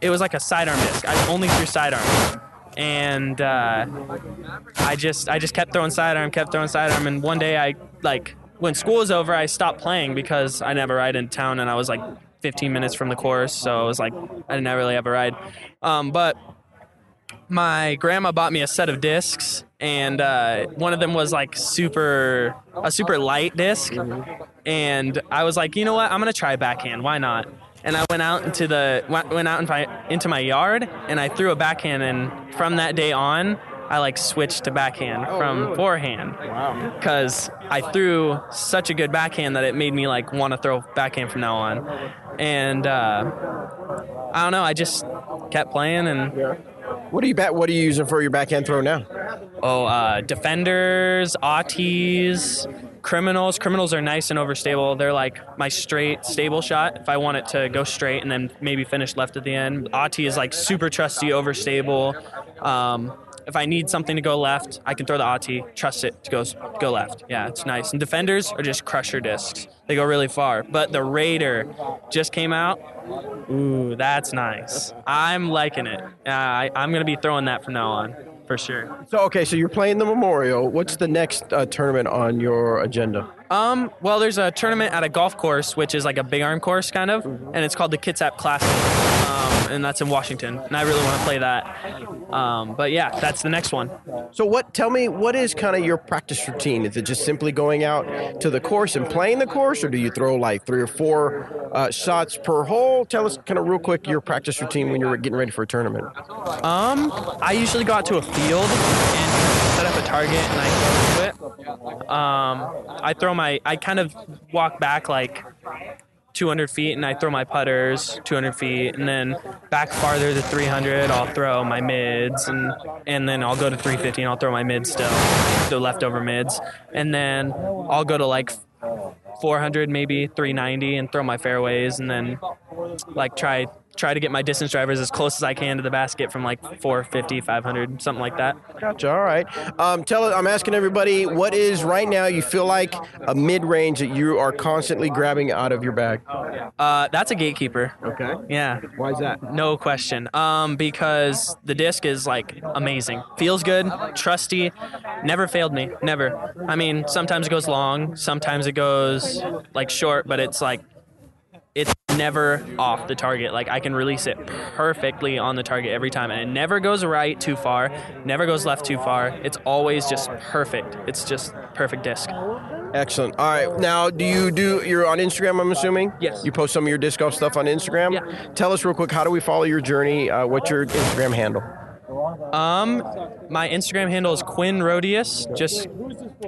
like a sidearm disc. I only threw sidearm. And I just kept throwing sidearm, and one day when school was over, I stopped playing because I never ride in town, and I was like 15 minutes from the course, so it was like I didn't really have a ride. But my grandma bought me a set of discs, and one of them was like a super light disc, and I was like, you know what, I'm gonna try backhand. Why not? And I went out into my yard, and I threw a backhand, and from that day on, I like switched to backhand from forehand. Wow. Because I threw such a good backhand that it made me like want to throw backhand from now on. And I don't know, I just kept playing. And what are you using for your backhand throw now? Defenders, Auties, Criminals. Criminals are nice and overstable. They're like my straight, stable shot if I want it to go straight and then maybe finish left at the end. Autie is like super trusty, overstable. If I need something to go left, I can throw the Autie, trust it to go left. Yeah, it's nice. And Defenders are just crusher discs. They go really far. But the Raider just came out. Ooh, that's nice. I'm liking it. I'm going to be throwing that from now on. For sure. So you're playing the Memorial. What's the next tournament on your agenda? Well, there's a tournament at a golf course, which is like a big arm course, kind of, and it's called the Kitsap Classic, and that's in Washington, and I really want to play that. But yeah, that's the next one. So tell me, what is kind of your practice routine? Is it just simply going out to the course and playing the course, or do you throw like 3 or 4 shots per hole? Tell us kind of real quick your practice routine when you're getting ready for a tournament. I usually go out to a field and set up a target, and I throw it. I kind of walk back like 200 feet, and I throw my putters 200 feet, and then back farther to 300, I'll throw my mids, and then I'll go to 350, and I'll throw my mids still, the leftover mids, and then I'll go to like 400, maybe 390, and throw my fairways, and then like try to get my distance drivers as close as I can to the basket from like 450, 500, something like that. Gotcha. All right. I'm asking everybody, what is right now you feel like a mid-range that you are constantly grabbing out of your bag? That's a gatekeeper. Okay. Yeah. Why is that? No question. Because the disc is like amazing. Feels good, trusty, never failed me. Never. I mean, sometimes it goes long, sometimes it goes like short, but it's never off the target. Like I can release it perfectly on the target every time, and it never goes right too far, never goes left too far. It's always just perfect. It's just perfect disc. Excellent. All right. Now, you're on Instagram, I'm assuming? Yes. You post some of your disc golf stuff on Instagram? Yeah. Tell us real quick, how do we follow your journey? What's your Instagram handle? My Instagram handle is Quinn Rodius, just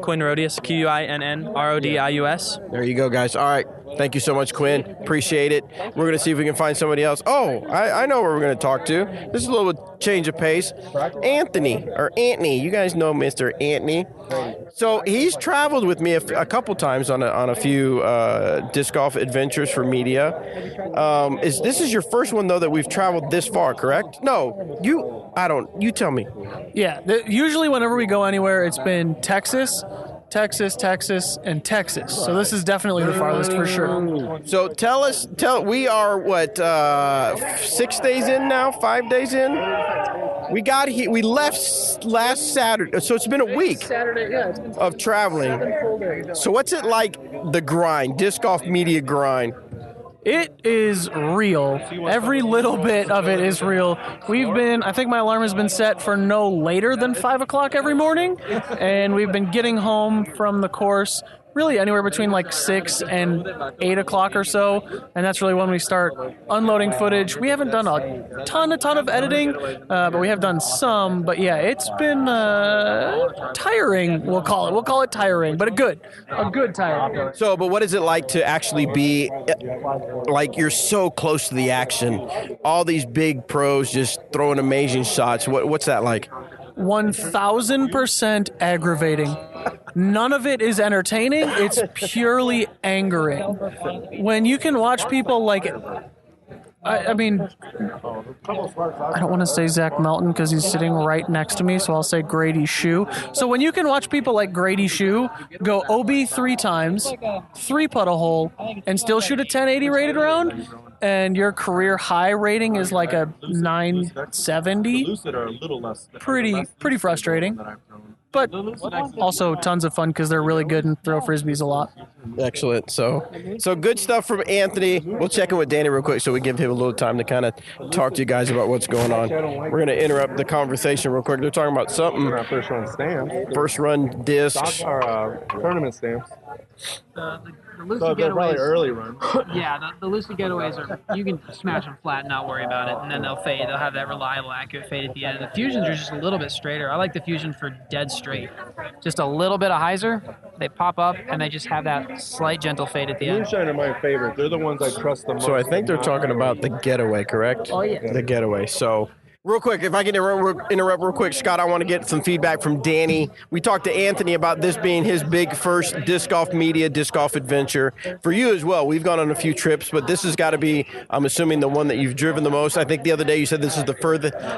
Quinn Rodius, QUINNRODIUS. There you go, guys. All right. Thank you so much, Quinn. Appreciate it. We're going to see if we can find somebody else. Oh, I know where we're going to talk to. This is a little change of pace. Anthony. You guys know Mr. Anthony. So he's traveled with me a couple times on a few disc golf adventures for media. This is your first one, though, that we've traveled this far, correct? No, you tell me. Yeah, usually whenever we go anywhere, it's been Texas, and Texas. So this is definitely the farthest for sure. So we are what, 6 days in now, 5 days in? We got here, we left last Saturday, so it's been a week of traveling. So what's it like, the grind, disc golf media grind? It is real. Every little bit of it is real. I think my alarm has been set for no later than 5 o'clock every morning, and we've been getting home from the course really anywhere between like 6 and 8 o'clock or so, and that's really when we start unloading footage. We haven't done a ton of editing, but we have done some. But yeah, it's been tiring, we'll call it tiring, but a good tiring. So, but what is it like to actually be, like, you're so close to the action, all these big pros just throwing amazing shots? What's that like? 1,000% aggravating. None of it is entertaining. It's purely angering. When you can watch people like, I mean, I don't want to say Zach Melton because he's sitting right next to me, so I'll say Grady Shue. So when you can watch people like Grady Shue go OB 3 times, 3-putt a hole, and still shoot a 1080 rated round, and your career high rating is like a 970, pretty frustrating. But also tons of fun because they're really good and throw frisbees a lot. Excellent. So good stuff from Anthony. We'll check in with Danny real quick so we give him a little time to kind of talk to you guys about what's going on. We're going to interrupt the conversation real quick. They're talking about something. First run stamps. First run discs. Our tournament stamps. The Lucy So they're probably getaways, early run. yeah, the Lucy getaways are, you can smash them flat and not worry about it, and then they'll fade. They'll have that reliable, accurate fade at the end. The Fusions are just a little bit straighter. I like the Fusion for dead straight. Just a little bit of hyzer, they pop up, and they just have that slight gentle fade at the end. Moonshine are my favorite. They're the ones I trust the most. So I think they're talking about the getaway, correct? Oh, yeah. The getaway. So real quick, if I can interrupt real quick, Scott, I want to get some feedback from Danny. We talked to Anthony about this being his big first disc golf media, disc golf adventure. For you as well, we've gone on a few trips, but this has got to be, I'm assuming, the one that you've driven the most. I think the other day you said this is the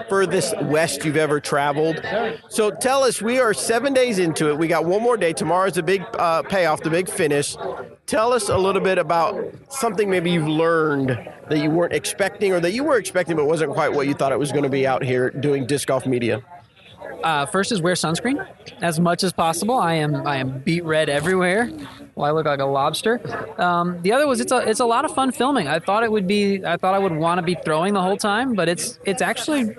furthest west you've ever traveled. So tell us, we are 7 days into it. We got one more day. Tomorrow's the big payoff, the big finish. Tell us a little bit about something maybe you've learned that you weren't expecting, or that you were expecting but wasn't quite what you thought it was going to be out here doing disc golf media. First is wear sunscreen as much as possible. I am beet red everywhere. Well, I look like a lobster. The other was it's a lot of fun filming. I thought I would want to be throwing the whole time, but it's actually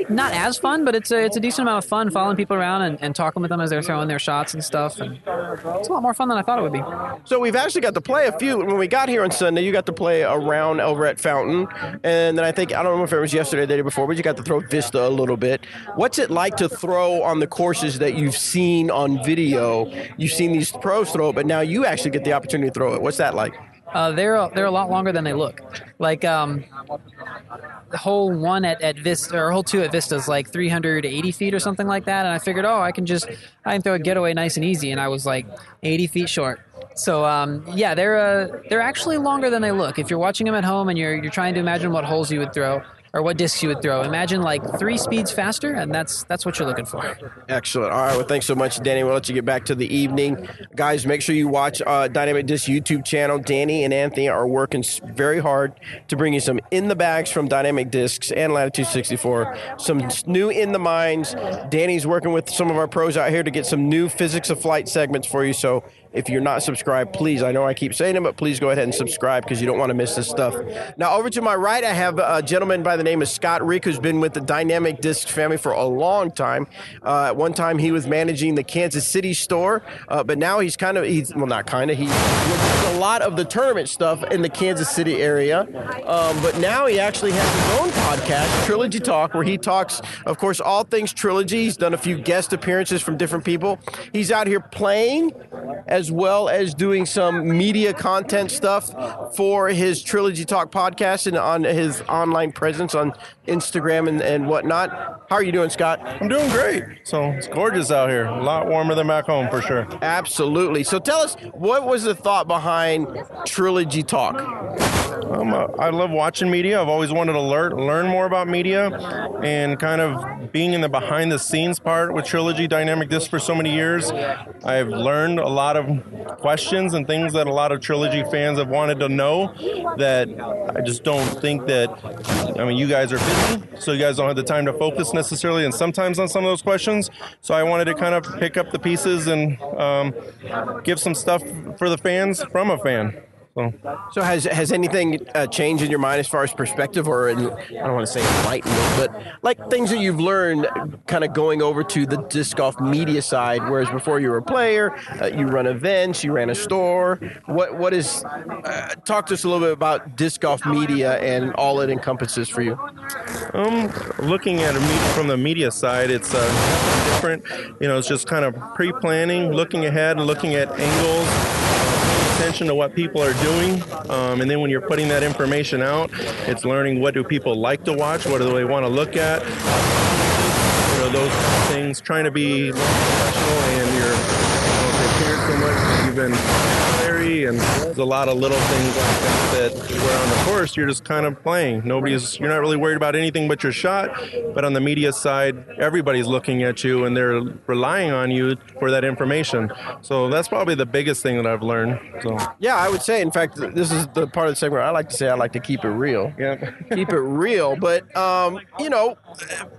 not as fun, but it's a decent amount of fun following people around and talking with them as they're throwing their shots and stuff. And it's a lot more fun than I thought it would be. So we've actually got to play a few. When we got here on Sunday, you got to play a round over at Fountain, and then I don't know if it was yesterday or the day before, but you got to throw Vista a little bit. What's it like to throw on the courses that you've seen on video? You've seen these pros throw it, but now you actually get the opportunity to throw it. What's that like? They're a lot longer than they look. Like the hole 1 at Vista, or hole 2 at Vista is like 380 feet or something like that. And I figured, I can throw a getaway nice and easy. And I was like 80 feet short. So yeah, they're actually longer than they look. If you're watching them at home and you're trying to imagine what holes you would throw or what discs you would throw, imagine like 3 speeds faster, and that's what you're looking for. Excellent. All right. Well, thanks so much, Danny. We'll let you get back to the evening. Guys, make sure you watch Dynamic Disc YouTube channel. Danny and Anthony are working very hard to bring you some in the bags from Dynamic Discs and Latitude 64. Some new in the minds. Danny's working with some of our pros out here to get some new physics of flight segments for you. So if you're not subscribed, please, I know I keep saying it, but please go ahead and subscribe because you don't want to miss this stuff. Now, over to my right, I have a gentleman by the name of Scott Reek, who's been with the Dynamic Discs family for a long time. At one time, he was managing the Kansas City store, but now he's with a lot of the tournament stuff in the Kansas City area. But now he actually has his own podcast, Trilogy Talk, where he talks, of course, all things Trilogy. He's done a few guest appearances from different people. He's out here playing as well as doing some media content stuff for his Trilogy Talk podcast and on his online presence on Instagram and whatnot. How are you doing, Scott? I'm doing great. So it's gorgeous out here. A lot warmer than back home for sure. Absolutely. So tell us, what was the thought behind Trilogy Talk? I love watching media. I've always wanted to learn more about media, and kind of being in the behind the scenes part with Trilogy Dynamic Discs for so many years, I've learned a lot of questions and things that a lot of Trilogy fans have wanted to know that I just don't think that, you guys are busy, so you guys don't have the time to focus necessarily, and sometimes on some of those questions. So I wanted to kind of pick up the pieces and give some stuff for the fans from a fan. So has anything changed in your mind as far as perspective, or I don't want to say enlightenment, but like things that you've learned kind of going over to the disc golf media side, whereas before you were a player, you run events, you ran a store. What is, talk to us a little bit about disc golf media and all it encompasses for you. Looking at it from the media side, it's different. It's just kind of pre-planning, looking ahead and looking at angles, attention to what people are doing, and then when you're putting that information out, it's learning what do people like to watch, what do they want to look at, those things, trying to be professional, and you're prepared so much, you've been Larry, and there's a lot of little things like that where on the course you're just kind of playing. You're not really worried about anything but your shot, but on the media side, everybody's looking at you and they're relying on you for that information. So that's probably the biggest thing that I've learned. So yeah, I would say, in fact, this is the part of the segment I like to say I like to keep it real. Yeah. Keep it real. But,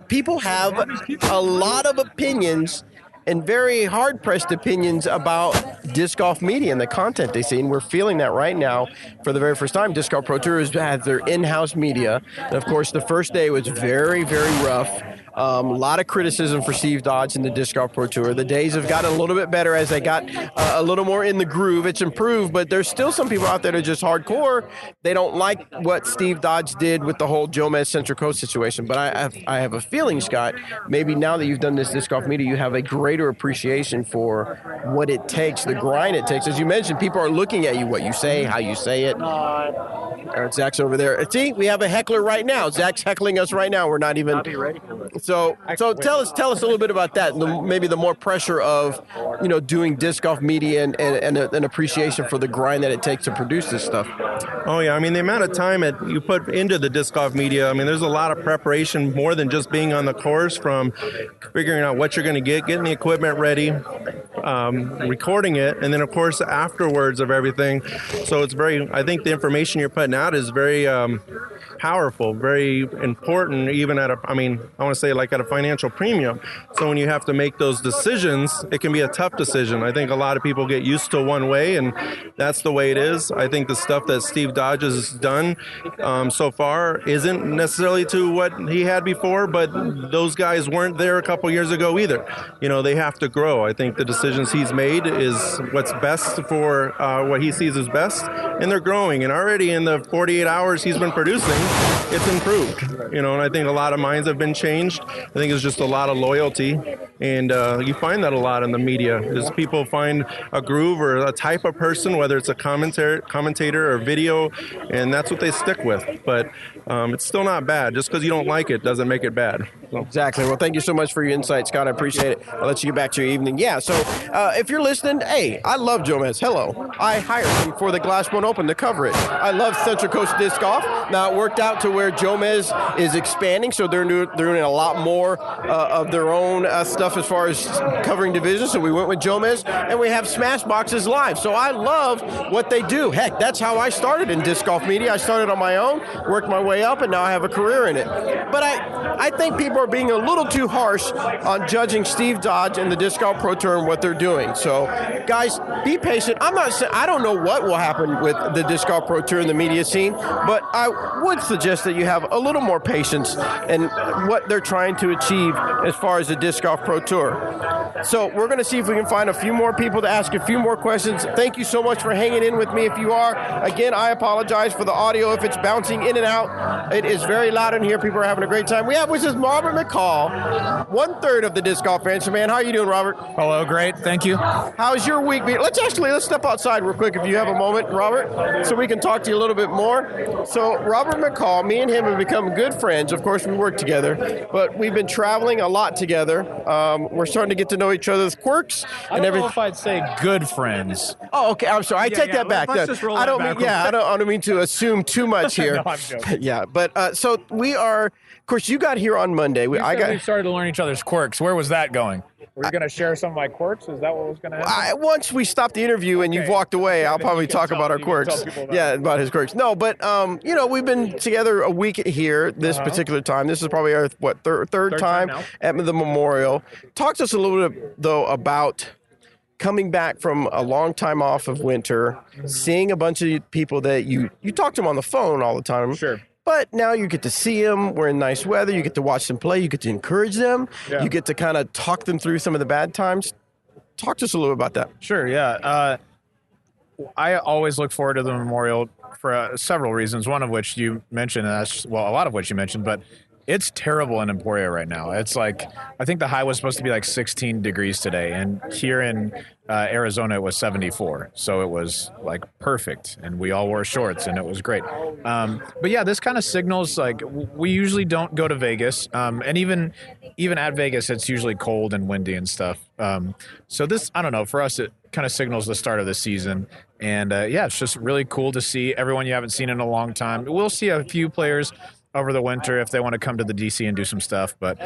people have a lot of opinions and very hard-pressed opinions about disc golf media and the content they see. And we're feeling that right now for the very first time. Disc Golf Pro Tour has their in-house media. And, of course, the first day was very, very rough. A lot of criticism for Steve Dodge in the Disc Golf Pro Tour. The days have gotten a little bit better as they got a little more in the groove. It's improved, but there's still some people out there that are just hardcore. They don't like what Steve Dodge did with the whole Jomez Central Coast situation. But I have a feeling, Scott, maybe now that you've done this disc golf media, you have a greater appreciation for what it takes, the grind it takes. As you mentioned, people are looking at you, what you say, how you say it. All right, Zach's over there. See, we have a heckler right now. Zach's heckling us right now. We're not even. So tell us a little bit about that. Maybe the more pressure of, doing disc golf media and an appreciation for the grind that it takes to produce this stuff. Oh yeah, the amount of time that you put into the disc golf media. There's a lot of preparation, more than just being on the course, from figuring out what you're going to get, getting the equipment ready, recording it, and then of course afterwards of everything. So it's I think the information you're putting out is very powerful, very important, even at I want to say like at a financial premium. So when you have to make those decisions, it can be a tough decision. I think a lot of people get used to one way, and that's the way it is. I think the stuff that Steve Dodge has done so far isn't necessarily to what he had before, but those guys weren't there a couple years ago either. They have to grow. I think the decisions he's made is what's best for what he sees as best, and they're growing. And already in the 48 hours he's been producing, it's improved. And I think a lot of minds have been changed. I think it's just a lot of loyalty, and you find that a lot in the media. Is people find a groove or a type of person, whether it's a commentator or video, and that's what they stick with. But it's still not bad. Just because you don't like it doesn't make it bad. Exactly. Well, thank you so much for your insight, Scott. I appreciate it. I'll let you get back to your evening. Yeah, so if you're listening, hey, I love Jomez. Hello. I hired him for the Glassbone Open to cover it. I love Central Coast Disc Golf. Now, it worked out to where Jomez is expanding, so they're doing a lot more of their own stuff as far as covering divisions. So we went with Jomez, and we have Smash Boxes live. So I love what they do. Heck, that's how I started in disc golf media. I started on my own, worked my way up, and now I have a career in it. But I think people are being a little too harsh on judging Steve Dodge and the Disc Golf Pro Tour and what they're doing. So, guys, be patient. I'm not saying I don't know what will happen with the Disc Golf Pro Tour and the media scene, but I would suggest that you have a little more patience in what they're trying to achieve as far as the Disc Golf Pro Tour. So we're going to see if we can find a few more people to ask a few more questions. Thank you so much for hanging in with me if you are. Again, I apologize for the audio if it's bouncing in and out. It is very loud in here. People are having a great time. We have with us Robert McCall, 1/3 of the Disc Golf Fans. Man, how are you doing, Robert? Hello, great. Thank you. How's your week been? Let's step outside real quick if you have a moment, Robert, so we can talk to you a little bit more. So Robert McCall, me and him have become good friends. Of course, we work together, but we've been traveling a lot together. We're starting to get to know each other's quirks I don't know if I'd say good friends. Oh, okay. I'm sorry. I take that back. Let's just roll I don't that mean. Yeah, I don't mean to assume too much here. No, I'm joking. Yeah, but so we are. Of course, you got here on Monday. We started to learn each other's quirks. Where was that going? Were you going to share some of my quirks? Is that what was going to happen? Once we stop the interview and you've walked away, I'll probably talk about our quirks. About his quirks. No, but we've been together a week here this particular time. This is probably our third time at the Memorial. Talk to us a little bit though about coming back from a long time off of winter, seeing a bunch of people that you talk to them on the phone all the time. Sure. But now you get to see them. We're in nice weather. You get to watch them play. You get to encourage them. Yeah. You get to kind of talk them through some of the bad times. Talk to us a little about that. Sure, yeah. I always look forward to the Memorial for several reasons, one of which you mentioned, a lot of which you mentioned, but it's terrible in Emporia right now. It's like, I think the high was supposed to be like 16 degrees today, and here in Arizona it was 74. So it was like perfect, and we all wore shorts, and it was great. But yeah, this kind of signals like we usually don't go to Vegas, and even at Vegas, it's usually cold and windy and stuff. So this, I don't know, for us, it kind of signals the start of the season. And it's just really cool to see everyone you haven't seen in a long time. We'll see a few players over the winter if they want to come to the DC and do some stuff. But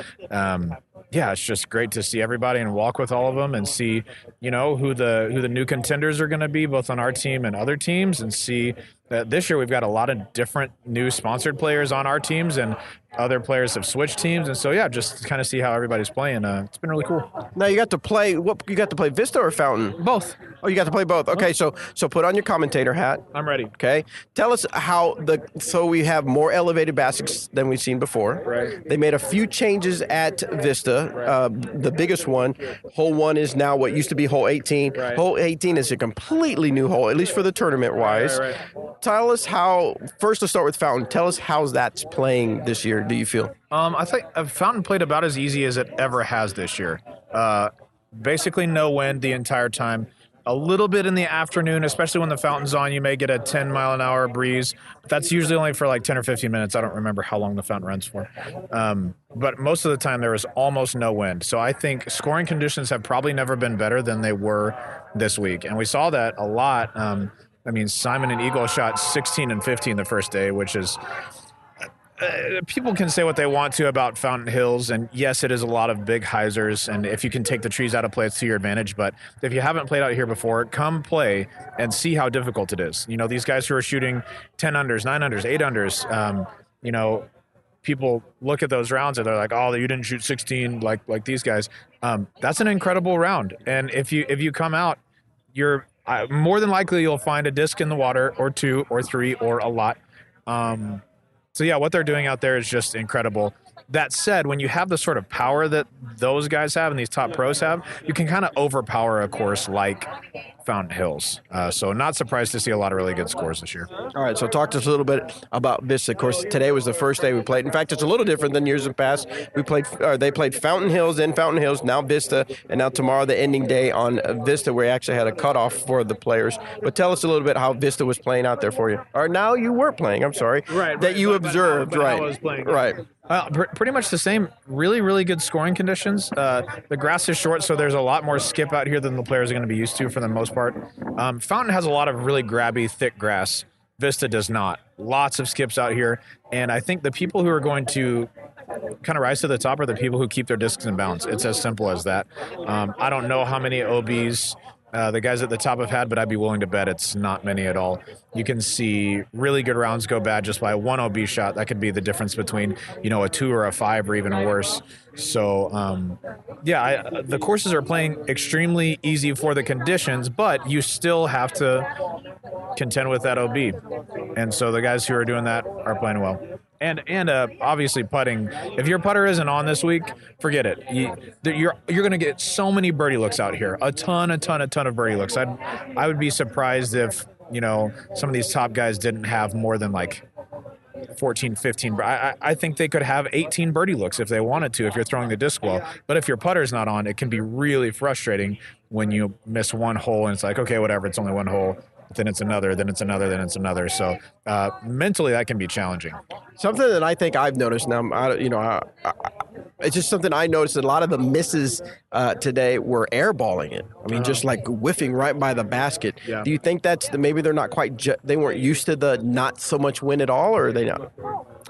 it's just great to see everybody and walk with all of them and see, who the new contenders are going to be, both on our team and other teams, and see that this year we've got a lot of different new sponsored players on our teams, and other players have switched teams. And so, just kind of see how everybody's playing. It's been really cool. Now you got to play Vista or Fountain? Both. Oh, you got to play both. Okay, so put on your commentator hat. I'm ready. Okay. Tell us so we have more elevated baskets than we've seen before. Right. They made a few changes at Vista. Right. The biggest one, hole 1 is now what used to be hole 18. Right. Hole 18 is a completely new hole, at least for the tournament wise. Right. Tell us first let's start with Fountain. Tell us how that's playing this year, do you feel? I think Fountain played about as easy as it ever has this year. Basically no wind the entire time. A little bit in the afternoon, especially when the fountain's on, you may get a 10-mile-an-hour breeze. But that's usually only for like 10 or 15 minutes. I don't remember how long the fountain runs for. But most of the time, there was almost no wind. So I think scoring conditions have probably never been better than they were this week. And we saw that a lot. Simon and Eagle shot 16 and 15 the first day, which is... people can say what they want to about Fountain Hills, and yes, it is a lot of big hyzers, and if you can take the trees out of play, it's to your advantage. But if you haven't played out here before, come play and see how difficult it is. These guys who are shooting 10 unders, 9 unders, 8 unders, people look at those rounds and they're like, oh, you didn't shoot 16 like these guys. That's an incredible round, and if you come out, you're more than likely you'll find a disc in the water, or 2 or 3 or a lot. So what they're doing out there is just incredible. That said, when you have the sort of power that those guys have and these top pros have, you can kind of overpower a course like Fountain Hills. So not surprised to see a lot of really good scores this year. All right, so talk to us a little bit about Vista. Of course, today was the first day we played. In fact, it's a little different than years past. They played Fountain Hills, then Fountain Hills, now Vista, and now tomorrow the ending day on Vista, where we actually had a cutoff for the players. But tell us a little bit how Vista was playing out there for you. Or now you were playing, I'm sorry. Right. That you observed, but right. I was playing. Right. Pretty much the same. Really, really good scoring conditions. The grass is short, so there's a lot more skip out here than the players are going to be used to for the most part. Fountain has a lot of really grabby, thick grass. Vista does not. Lots of skips out here, and I think the people who are going to kind of rise to the top are the people who keep their discs in bounds. It's as simple as that. I don't know how many OBs the guys at the top have had, but I'd be willing to bet it's not many at all. You can see really good rounds go bad just by one OB shot. That could be the difference between, a 2 or a 5 or even worse. So, the courses are playing extremely easy for the conditions, but you still have to contend with that OB. And so the guys who are doing that are playing well. And obviously putting. If your putter isn't on this week, forget it. You're going to get so many birdie looks out here. A ton of birdie looks. I would be surprised if some of these top guys didn't have more than like 14, 15. I think they could have 18 birdie looks if they wanted to, if you're throwing the disc well. But if your putter's not on, it can be really frustrating when you miss one hole and it's like, okay, whatever, it's only one hole. Then it's another, then it's another, then it's another. So mentally, that can be challenging. Something that I think I've noticed now, it's just something I noticed that a lot of the misses today were airballing it. I mean, just like whiffing right by the basket. Yeah. Do you think that's maybe they're not quite, they weren't used to the not so much wind at all, or are they not?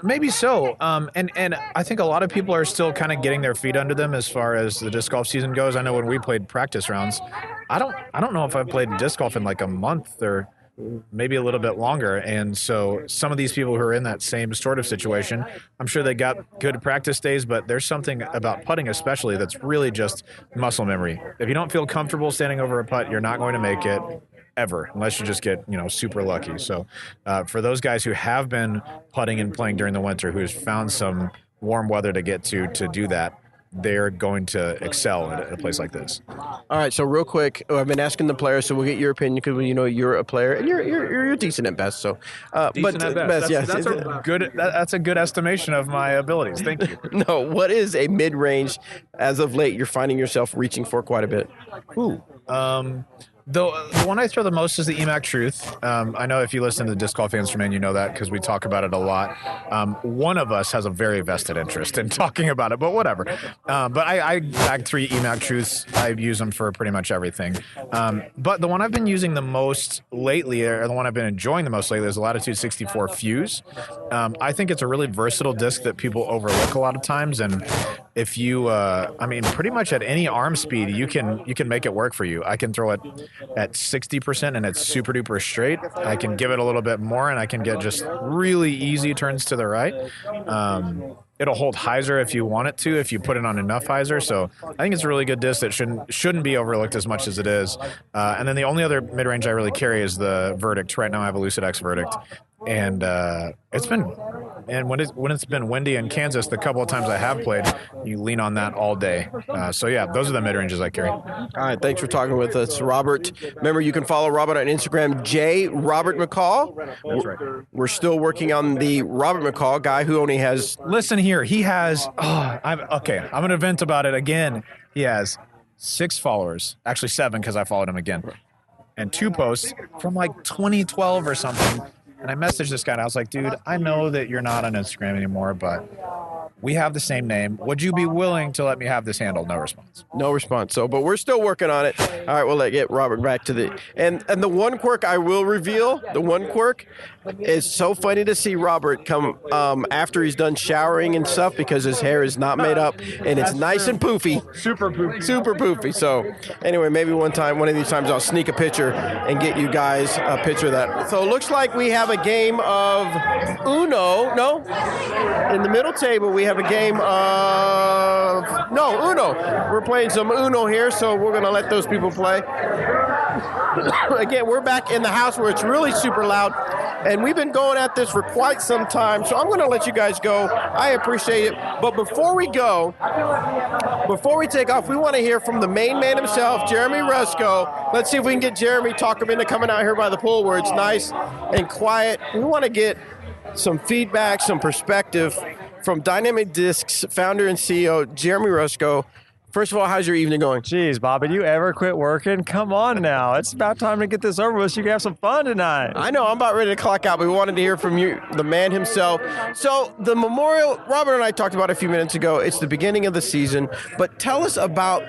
Maybe so. And I think a lot of people are still kind of getting their feet under them as far as the disc golf season goes. I know when we played practice rounds, I don't know if I've played disc golf in like a month or maybe a little bit longer. And so some of these people who are in that same sort of situation, I'm sure they got good practice days, but there's something about putting especially that's really just muscle memory. If you don't feel comfortable standing over a putt, you're not going to make it ever, unless you just get, super lucky. So for those guys who have been putting and playing during the winter, who's found some warm weather to get to do that, they're going to excel at a place like this. All right, so real quick, I've been asking the players, so we'll get your opinion because you're a player and you're decent at best. So, Decent at best. That's a good estimation of my abilities. Thank you. No, what is a mid-range as of late you're finding yourself reaching for quite a bit? The one I throw the most is the EMAC Truth. I know if you listen to the Disc Golf Instrument, you know that because we talk about it a lot. One of us has a very vested interest in talking about it, but whatever. But I bag 3 EMAC Truths. I use them for pretty much everything. But the one I've been using the most lately, or the one I've been enjoying the most lately, is the Latitude 64 Fuse. I think it's a really versatile disc that people overlook a lot of times. And if you, pretty much at any arm speed, you can make it work for you. I can throw it at 60% and it's super duper straight. I can give it a little bit more and I can get just really easy turns to the right. It'll hold hyzer if you want it to, if you put it on enough hyzer. So I think it's a really good disc that shouldn't be overlooked as much as it is. And then the only other mid-range I really carry is the Verdict. Right now I have a Lucid X Verdict. And when it's been windy in Kansas, the couple of times I have played, you lean on that all day. Those are the mid-ranges I carry. All right, thanks for talking with us, Robert. Remember, you can follow Robert on Instagram, Robert McCall. That's right. We're still working on the Robert McCall guy who only has... Listen here, he has... I'm going to vent about it again. He has 6 followers. Actually 7 because I followed him again. And 2 posts from like 2012 or something. And I messaged this guy and I was like, dude, I know that you're not on Instagram anymore, but we have the same name. Would you be willing to let me have this handle? No response. No response. So, but we're still working on it. All right, we'll get Robert back to the... And the one quirk I will reveal, is so funny to see Robert come after he's done showering and stuff because his hair is not made up and it's nice and poofy. Super poofy. Super poofy. So anyway, maybe one of these times I'll sneak a picture and get you guys a picture of that. So it looks like we have a game of Uno. No? In the middle table, we have a game of... No, Uno. We're playing some Uno here, so we're going to let those people play. Again, we're back in the house where it's really super loud, and we've been going at this for quite some time, so I'm going to let you guys go. I appreciate it. But before we take off, we want to hear from the main man himself, Jeremy Rusko. Let's see if we can get Jeremy, talk him into coming out here by the pool where it's nice and quiet. We want to get some feedback, some perspective from Dynamic Discs founder and CEO Jeremy Rusko. First of all, how's your evening going? Jeez, Bob, did you ever quit working? Come on now. It's about time to get this over with so you can have some fun tonight. I know. I'm about ready to clock out, but we wanted to hear from you, the man himself. So the Memorial, Robert and I talked about it a few minutes ago. It's the beginning of the season, but tell us about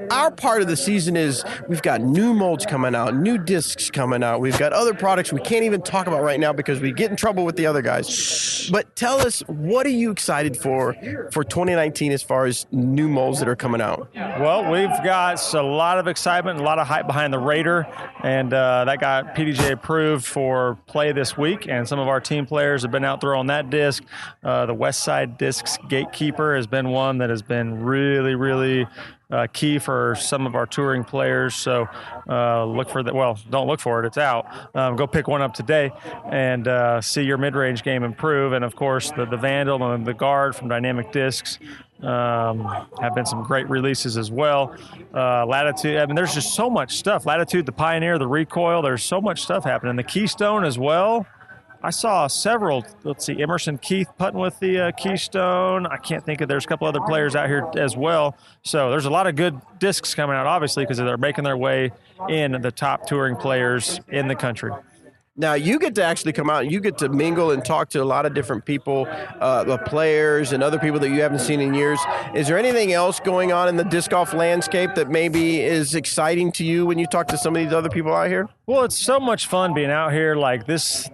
our part of the season is we've got new molds coming out, new discs coming out. We've got other products we can't even talk about right now because we get in trouble with the other guys. But tell us, what are you excited for 2019 as far as new molds that are coming out? Well, we've got a lot of excitement, a lot of hype behind the Raider, and that got PDJ approved for play this week, and some of our team players have been out throwing that disc. The Westside Discs Gatekeeper has been one that has been really, really key for some of our touring players. So look for that. Well, don't look for it. It's out. Go pick one up today and see your mid-range game improve. And, of course, the Vandal and the Guard from Dynamic Discs have been some great releases as well. Latitude, I mean, there's just so much stuff. Latitude, the Pioneer, the Recoil, there's so much stuff happening. The Keystone as well. I saw several, let's see, Emerson Keith putting with the Keystone. I can't think of, there's a couple other players out here as well. So there's a lot of good discs coming out, obviously, because they're making their way in the top touring players in the country. Now, you get to actually come out and you get to mingle and talk to a lot of different people, the players and other people that you haven't seen in years. Is there anything else going on in the disc golf landscape that maybe is exciting to you when you talk to some of these other people out here? Well, it's so much fun being out here. Like this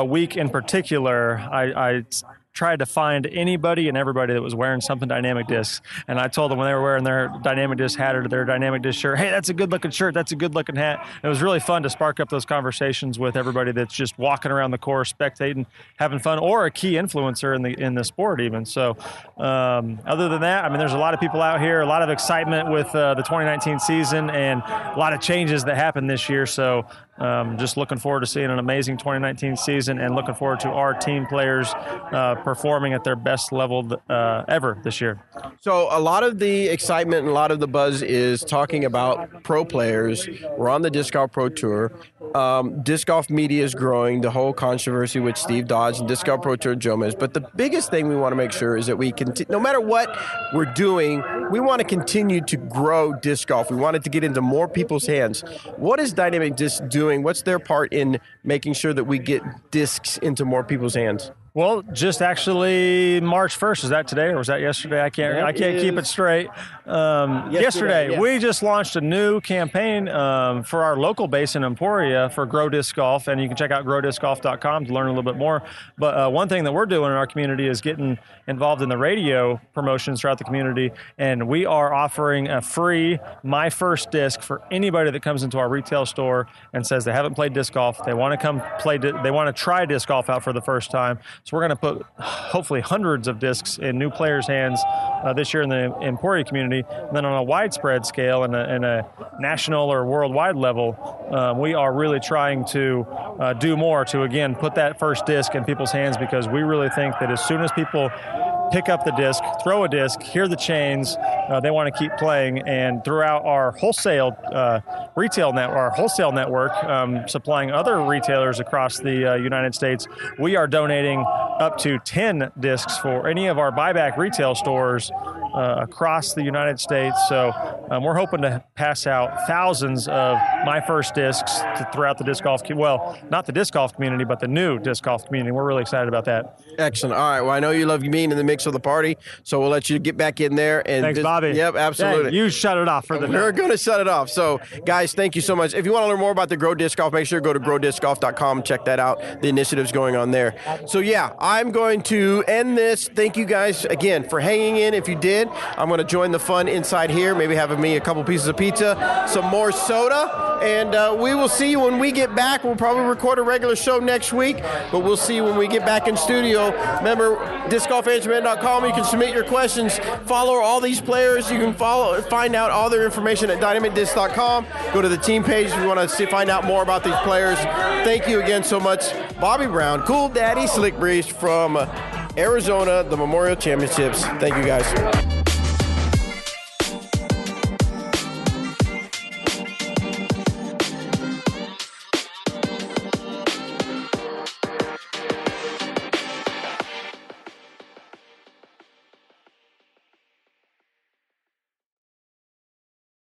week in particular, I tried to find anybody and everybody that was wearing something Dynamic Discs. And I told them when they were wearing their Dynamic Disc hat or their Dynamic Disc shirt, hey, that's a good looking shirt, that's a good looking hat. It was really fun to spark up those conversations with everybody that's just walking around the course, spectating, having fun, or a key influencer in the sport even. So other than that, I mean, there's a lot of people out here, a lot of excitement with the 2019 season and a lot of changes that happened this year. So just looking forward to seeing an amazing 2019 season and looking forward to our team players performing at their best level ever this year. So a lot of the excitement and a lot of the buzz is talking about pro players. We're on the Disc Golf Pro Tour. Disc Golf media is growing, the whole controversy with Steve Dodge and Disc Golf Pro Tour Jomez. But the biggest thing we want to make sure is that we no matter what we're doing, we want to continue to grow disc golf. We want it to get into more people's hands. What is Dynamic Disc doing? What's their part in making sure that we get discs into more people's hands? Well, just actually March 1st. Was that today or was that yesterday? I can't keep it straight. Yesterday, yes. We just launched a new campaign for our local base in Emporia for Grow Disc Golf, and you can check out growdiscgolf.com to learn a little bit more. But one thing that we're doing in our community is getting involved in the radio promotions throughout the community, and we are offering a free My First Disc for anybody that comes into our retail store and says they haven't played disc golf, they want to come play, they want to try disc golf out for the first time. So we're going to put hopefully hundreds of discs in new players' hands this year in the Emporia community. And then on a widespread scale and a national or worldwide level, we are really trying to do more to, again, put that first disc in people's hands, because we really think that as soon as people pick up the disc, throw a disc, hear the chains, they want to keep playing. And throughout our wholesale retail network, our wholesale network, supplying other retailers across the United States, we are donating up to 10 discs for any of our buyback retail stores across the United States. So we're hoping to pass out thousands of My First Discs throughout the disc golf, well, not the disc golf community, but the new disc golf community. We're really excited about that. Excellent. All right. Well, I know you love being in the mix of the party, so we'll let you get back in there. And thanks, Bobby. Yep, absolutely. Hey, you shut it off for the We're going to shut it off. So, guys, thank you so much. If you want to learn more about the Grow Disc Golf, make sure to go to growdiscgolf.com. Check that out. The initiatives going on there. So, yeah, I'm going to end this. Thank you guys again for hanging in. If you did, I'm going to join the fun inside here. Maybe have me a couple pieces of pizza, some more soda, and we will see you when we get back. We'll probably record a regular show next week, but we'll see you when we get back in studio. Remember, discgolfanswerman.com. You can submit your questions. Follow all these players. You can find out all their information at dynamicdisc.com. Go to the team page if you want to find out more about these players. Thank you again so much. Bobby Brown, Cool Daddy Slick Breeze from Arizona, the Memorial Championships. Thank you, guys.